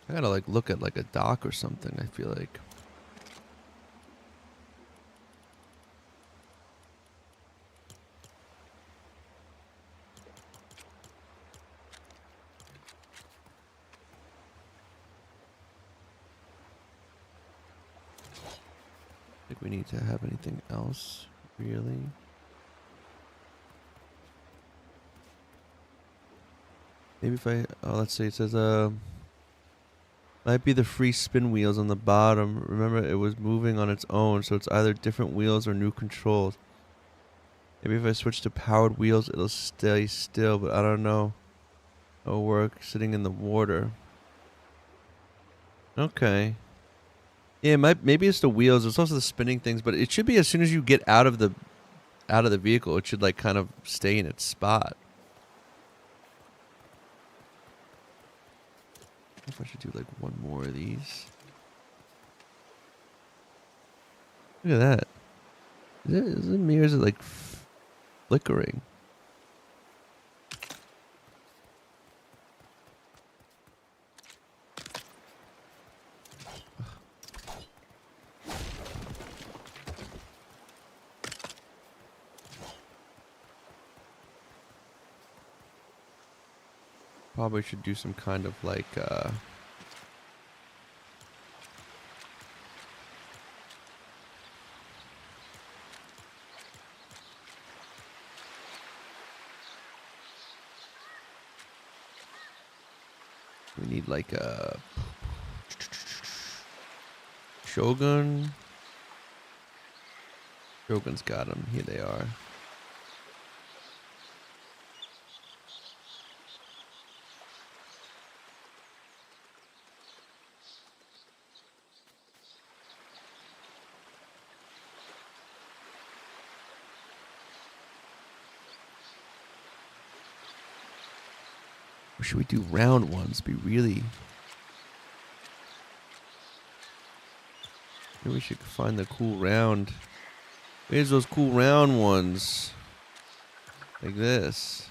I gotta like look at like a dock or something, I feel like. we need to have anything else, really. Maybe if I, oh, let's see, it says, might be the free spin wheels on the bottom. Remember, it was moving on its own, so it's either different wheels or new controls. Maybe if I switch to powered wheels, it'll stay still, but I don't know. It'll work sitting in the water. Okay. Yeah, maybe it's the wheels. It's also the spinning things, but it should be as soon as you get out of the vehicle, it should like kind of stay in its spot. I wonder if I should do like one more of these. Look at that. Is it me or is it like flickering? Probably should do some kind of like we need like a Shogun. Shogun's got them. Here they are. Or should we do round ones? Be really. Maybe we should find the cool round. Where's those cool round ones? Like this.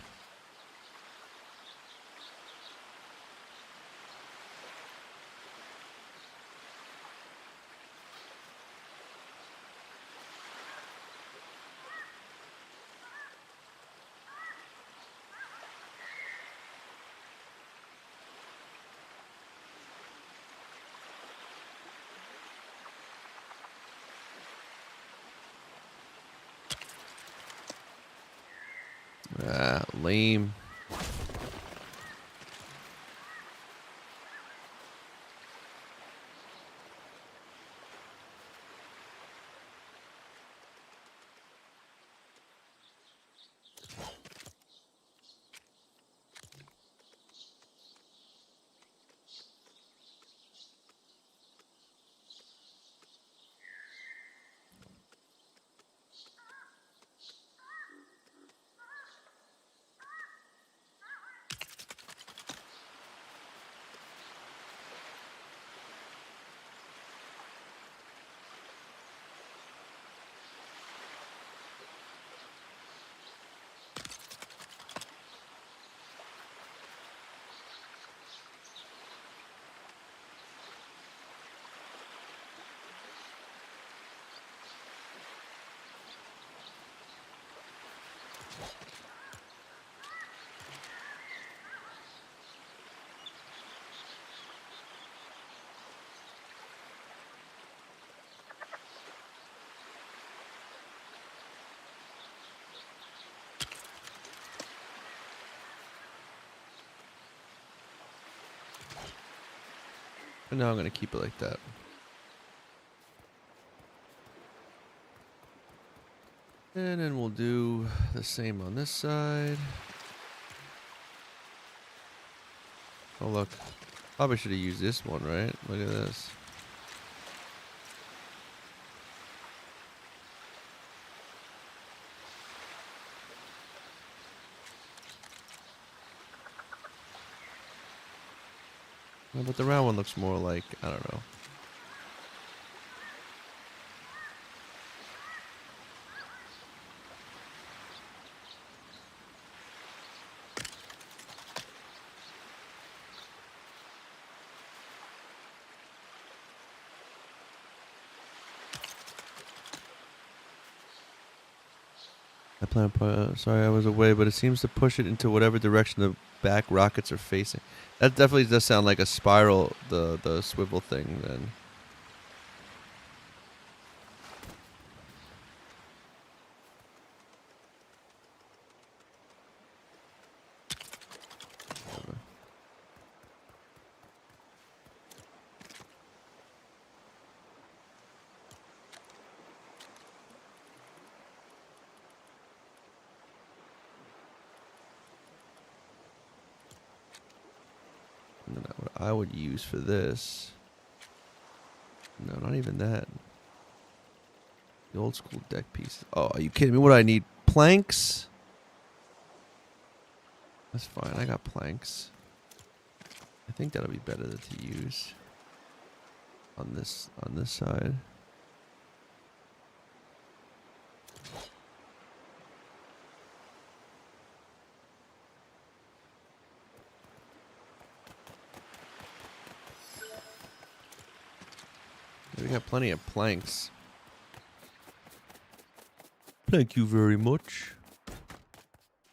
Ah, lame. But now I'm going to keep it like that. And then we'll do the same on this side. Oh, look. Probably should have used this one, right? Look at this. No, but the round one looks more like, I don't know. I plan on sorry I was away, but it seems to push it into whatever direction the back rockets are facing. That definitely does sound like a spiral, the swivel thing then. I would use for this. No, not even that. The old school deck pieces. Oh, are you kidding me? What do I need? Planks? That's fine. I got planks. I think that'll be better to use on this side. We got plenty of planks. Thank you very much.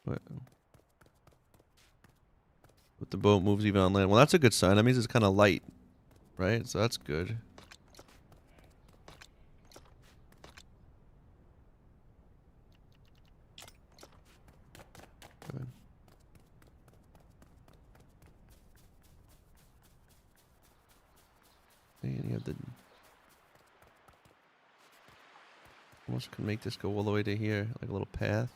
What? But the boat moves even on land. Well, that's a good sign. That means it's kind of light, right? So that's good. Good. And you have the... Almost can make this go all the way to here, like a little path.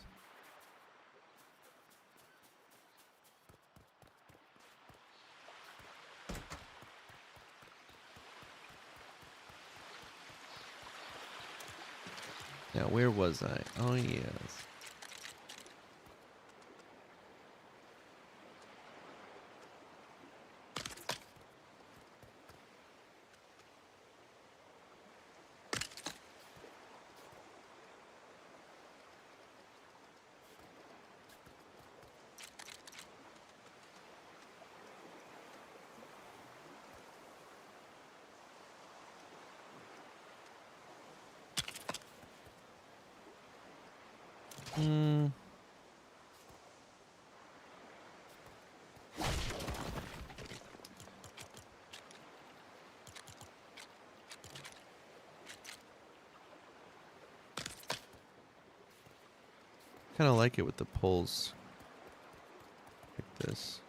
Now, where was I? Oh, yes. Hmm. Kind of like it with the poles. Like this.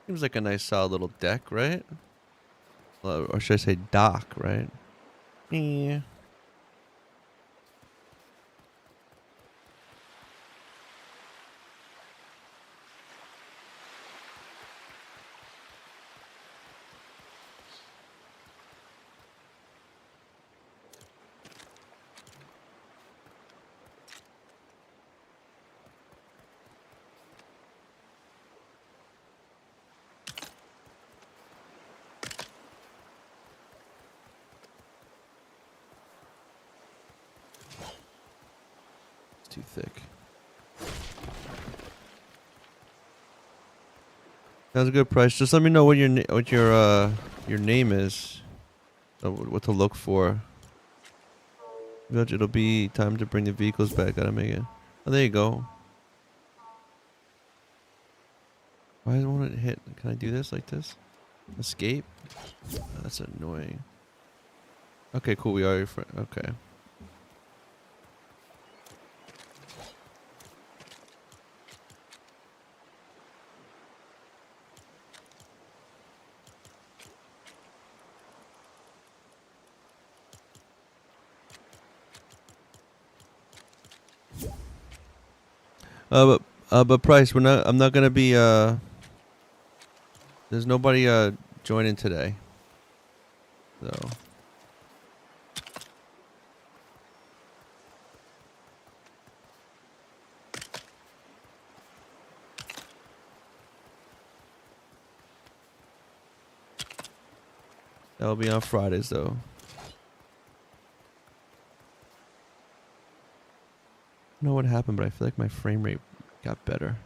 Seems like a nice solid little deck, right? Or should I say dock, right? Yeah. It's too thick. That's a good price. Just let me know what your name is. What to look for. It'll be time to bring the vehicles back. Gotta make it. Oh, there you go. Why won't it hit? Can I do this like this? Escape? Oh, that's annoying. Okay, cool. We are your friend. Okay. But Price, I'm not gonna be, there's nobody, joining today. So. That'll be on Fridays, though. I don't know what happened, but I feel like my frame rate got better.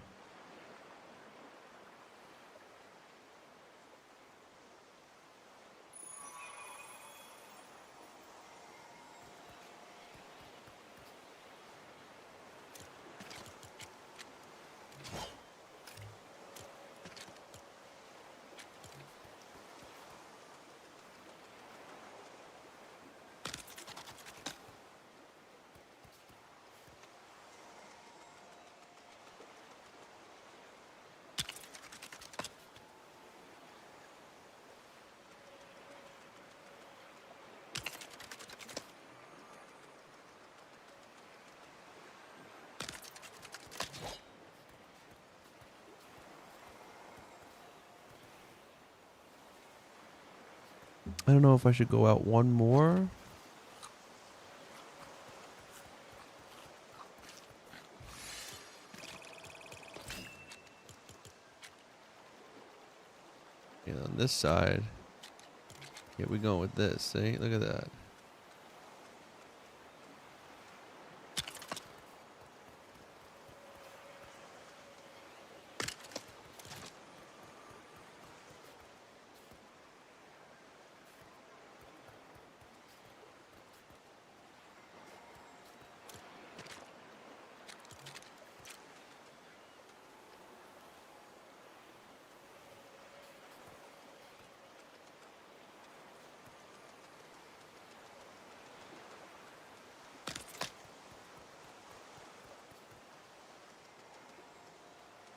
I don't know if I should go out one more. And on this side, here we go with this. See, look at that.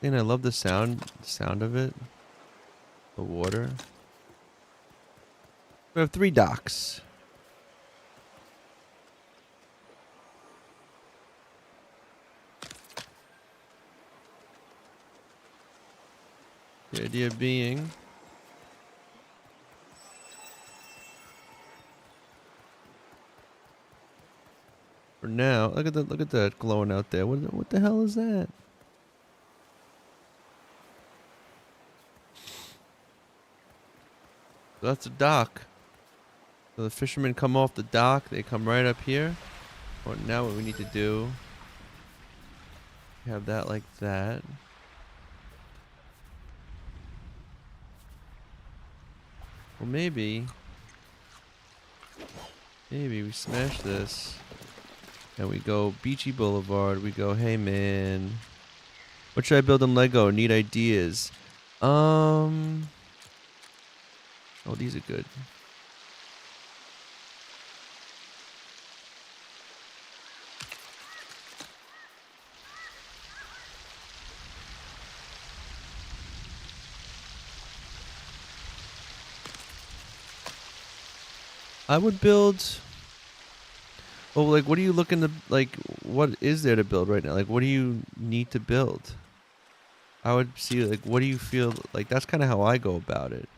And I love the sound of it. The water. We have 3 docks. The idea being, for now, look at that glowing out there. What the hell is that? So that's a dock. So the fishermen come off the dock. They come right up here. Well, now what we need to do, have that like that. Well, maybe we smash this and we go Beachy Boulevard. We go, hey man, what should I build in Lego? Need ideas. Oh, these are good. I would build. Well, like, what are you looking to, like, what is there to build right now? Like, what do you need to build? I would see, like, what do you feel, like, that's kind of how I go about it.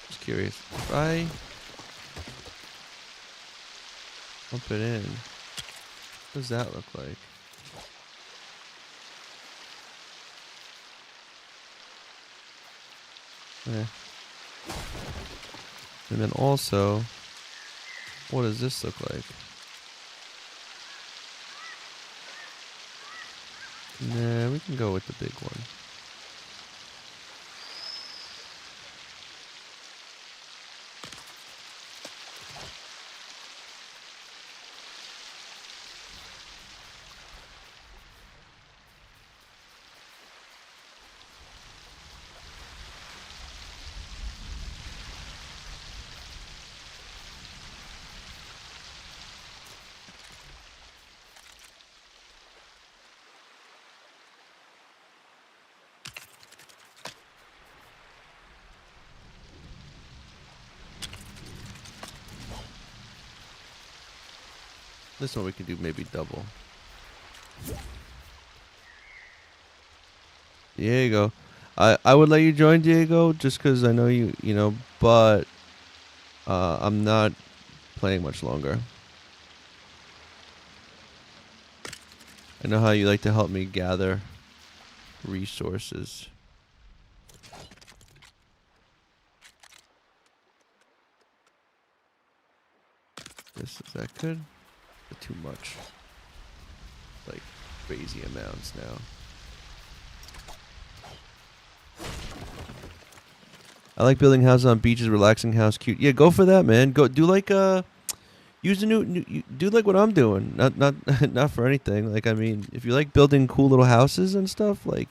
Just curious. If I pump it in, what does that look like? Okay. And then also, what does this look like? Nah, we can go with the big one. This one we can do maybe double. Diego. I would let you join, Diego, just because I know you know, but I'm not playing much longer. I know how you like to help me gather resources. Is that good? Or too much. Like crazy amounts now. I like building houses on beaches, relaxing house, cute. Yeah, go for that, man. Go do like use a do like what I'm doing. Not not for anything. Like I mean, if you like building cool little houses and stuff, like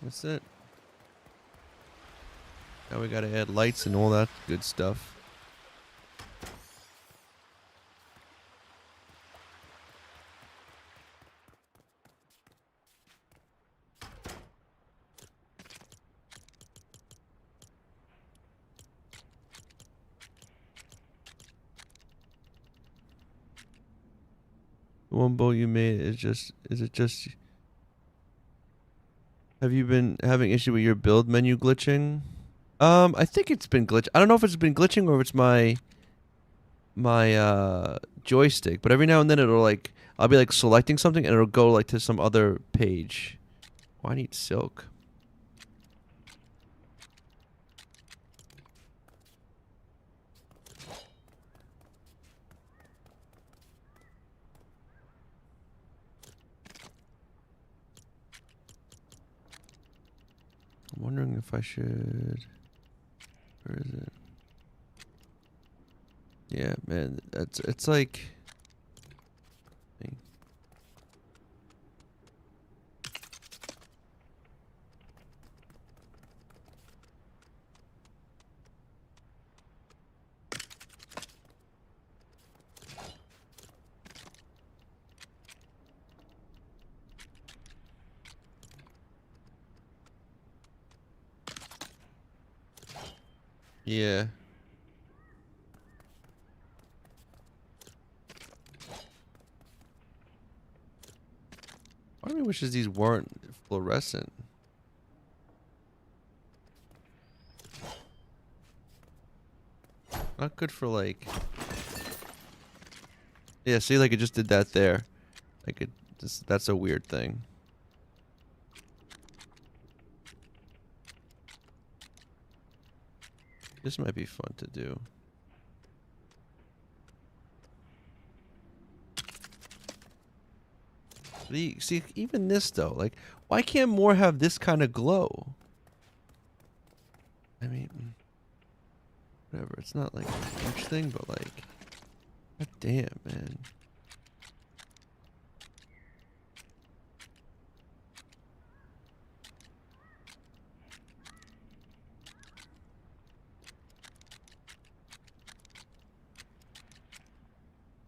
that's it. Now we gotta add lights and all that good stuff. The one boat you made is it just have you been having issue with your build menu glitching? I think it's been glitch. I don't know if it's been glitching or if it's my joystick, but every now and then it'll like I'll be like selecting something and it'll go like to some other page. Oh, I need silk. I'm wondering if I should. Where is it? Yeah, man, it's like. Yeah. Part of me wishes these weren't fluorescent. Not good for like. Yeah, see, like it just did that there. Like it just that's a weird thing. This might be fun to do. See, even this though, like, why can't more have this kind of glow? I mean, whatever. It's not like a huge thing, but like, god damn, man.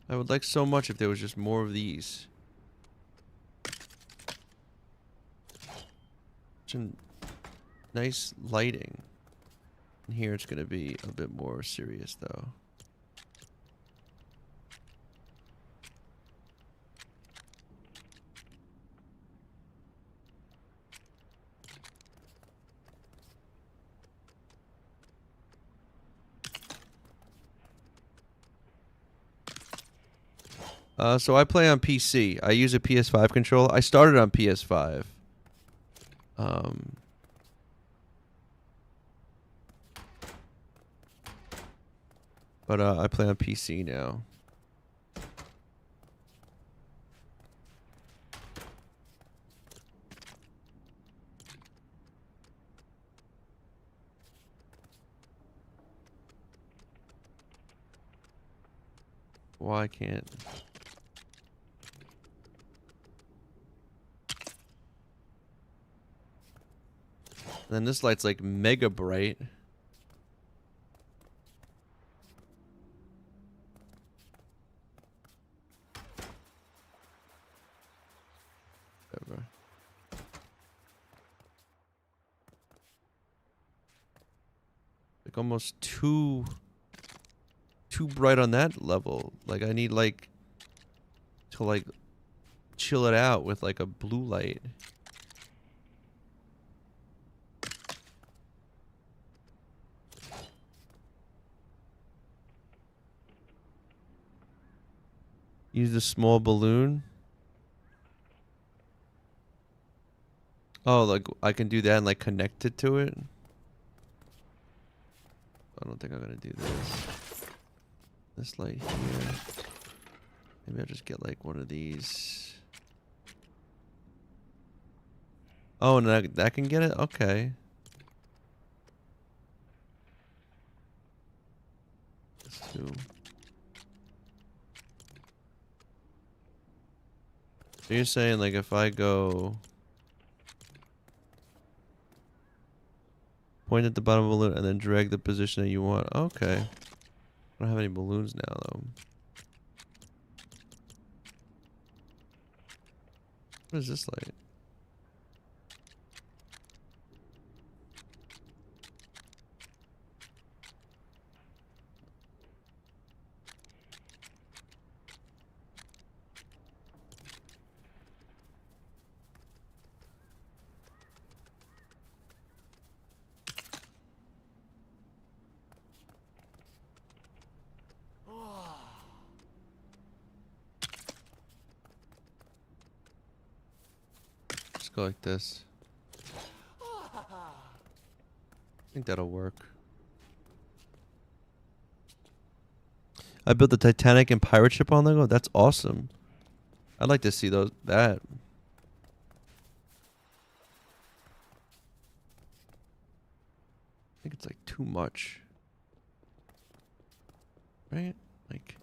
I would like so much if there was just more of these. Such a nice lighting. And here it's gonna be a bit more serious though. So I play on PC. I use a PS5 controller. I started on PS5. Um, but I play on PC now. Why can't? And then this light's like mega bright. like almost too bright on that level. Like I need like to like chill it out with like a blue light. Use a small balloon. Oh, like I can do that and like connect it to it. I don't think I'm gonna do this. This light here. Maybe I'll just get like one of these. Oh, and that can get it? Okay. Let's do. So you're saying like if I go point at the bottom of the balloon and then drag the position that you want. Okay. I don't have any balloons now though. What is this light? Just go like this. I think that'll work. I built the Titanic and pirate ship on Lego. That's awesome. I'd like to see that. I think it's like too much. Right? Like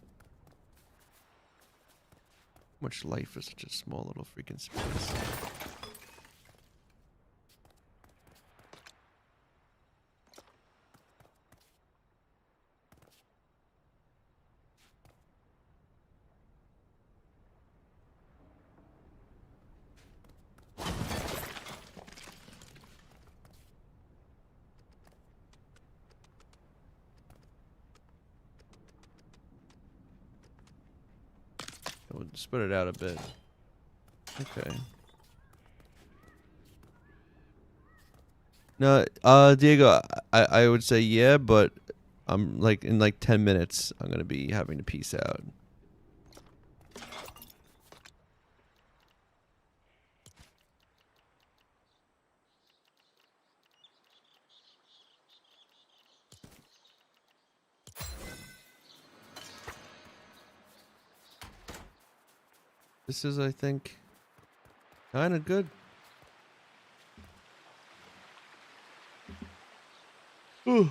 how much life is such a small little freaking space. We'll spread it out a bit. Okay. No, Diego, I would say yeah, but I'm like in like 10 minutes I'm gonna be having to peace out. This is, I think, kind of good. Ooh.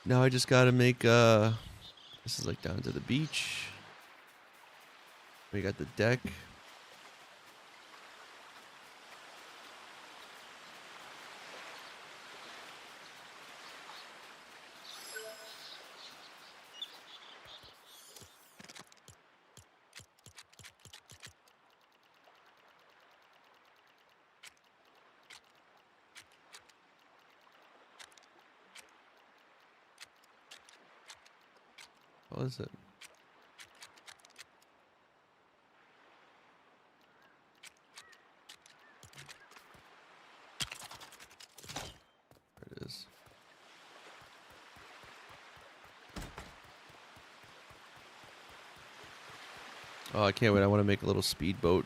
Now I just gotta make this is like down to the beach. We got the deck. What is it? There it is. Oh, I can't wait. I want to make a little speedboat.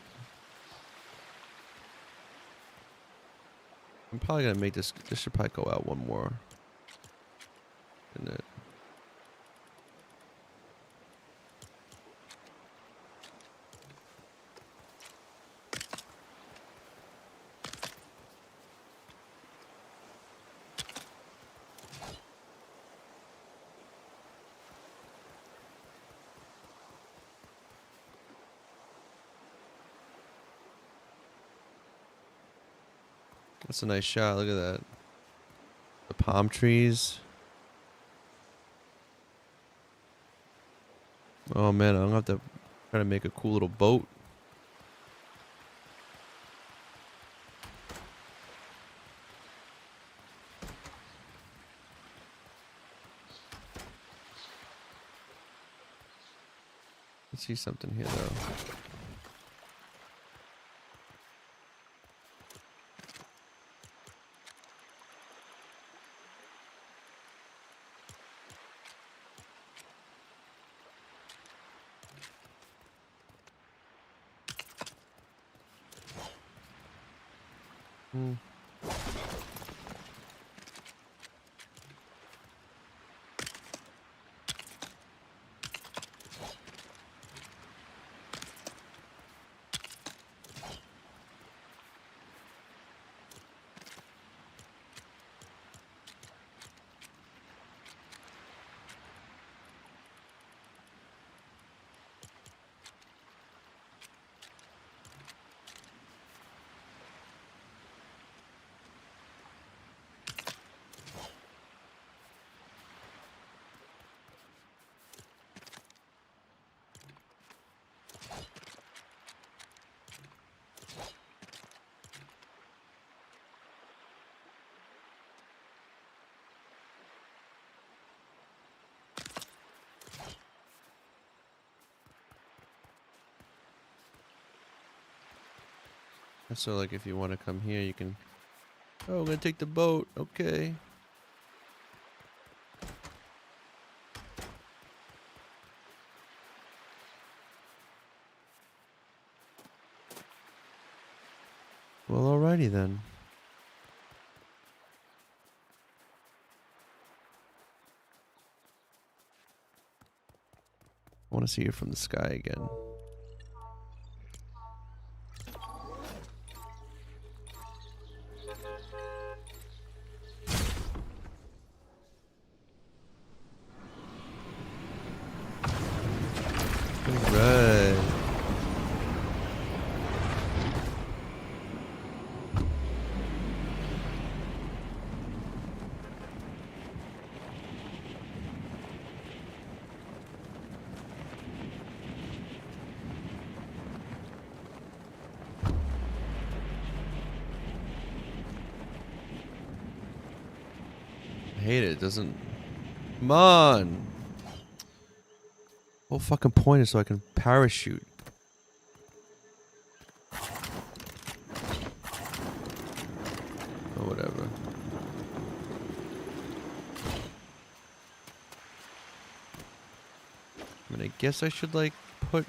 I'm probably gonna make this. This should probably go out one more. Isn't it? That's a nice shot. Look at that. The palm trees. Oh man, I'm gonna have to try to make a cool little boat. can see something here though. Hmm. So like if you want to come here, you can. Oh, we're gonna take the boat. Okay. Well, alrighty then. I want to see it from the sky again. Alright. I hate it. It doesn't. Come on. Whole fucking point is so I can parachute. Or whatever. I mean, I guess I should like put.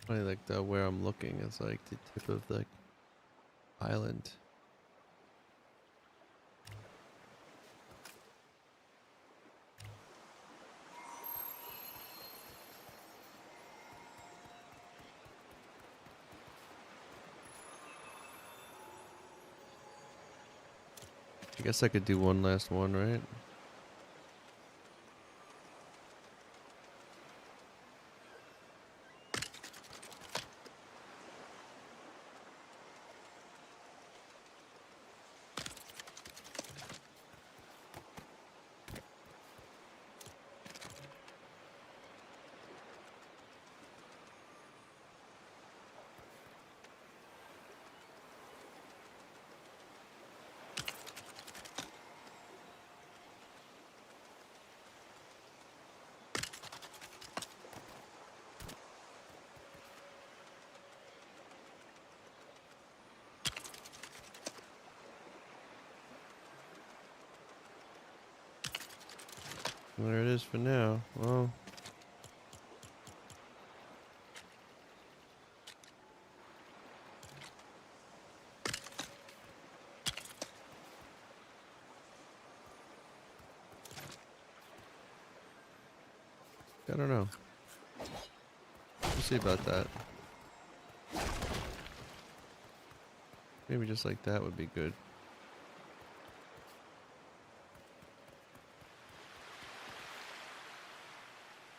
Funny, like the where I'm looking is like the tip of the island. I guess I could do one last one, right? There it is for now. Well. I don't know. We'll see about that. Maybe just like that would be good.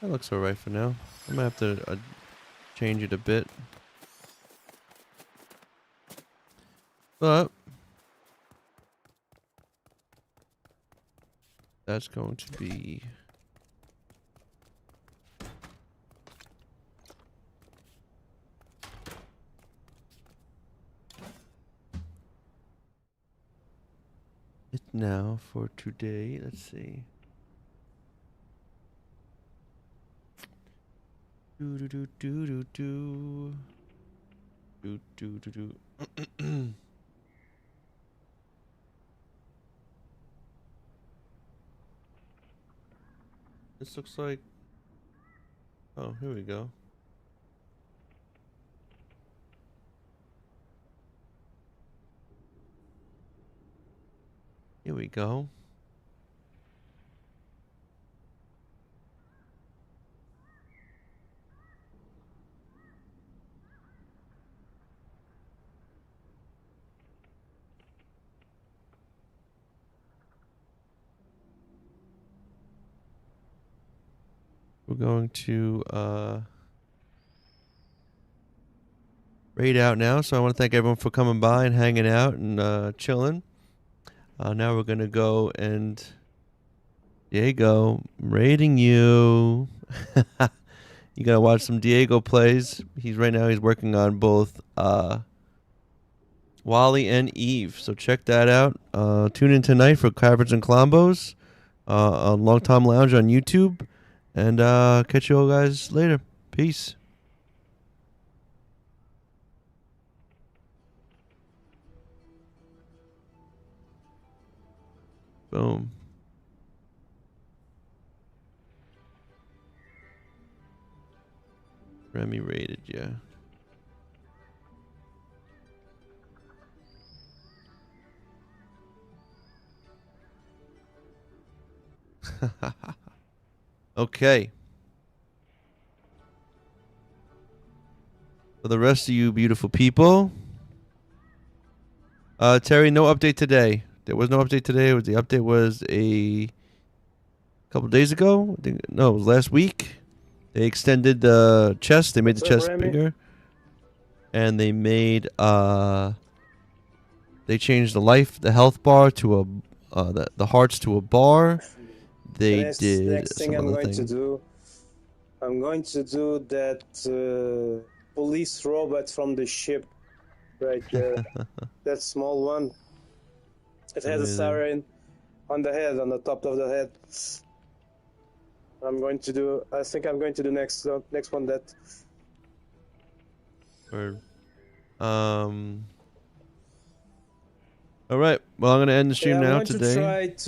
That looks alright for now. I'm gonna have to change it a bit. But that's going to be it now for today. Let's see. Do do do do do do do do do do. This looks like. Oh, here we go. Here we go. We're going to raid out now, so I want to thank everyone for coming by and hanging out and chilling. Now we're gonna go and Diego, I'm raiding you. You gotta watch some Diego plays. He's working on both Wally and Eve, so check that out. Tune in tonight for Caverns and Clombos on Long Tom Lounge on YouTube. And catch you all guys later. Peace. Boom. Remy rated, yeah. Okay. For the rest of you beautiful people, Terry, no update today. There was no update today. The update was a couple days ago. No, it was last week. They extended the chest. They made the chest bigger, and they made they changed the health bar to the hearts to a bar. They did next thing some I'm other going thing. to do. I'm going to do that police robot from the ship right there. That small one. It has a siren on the head, on the top of the head. I'm going to do. I think I'm going to do next one that. Word. All right. Well, I'm gonna end the stream now today. I'm going to try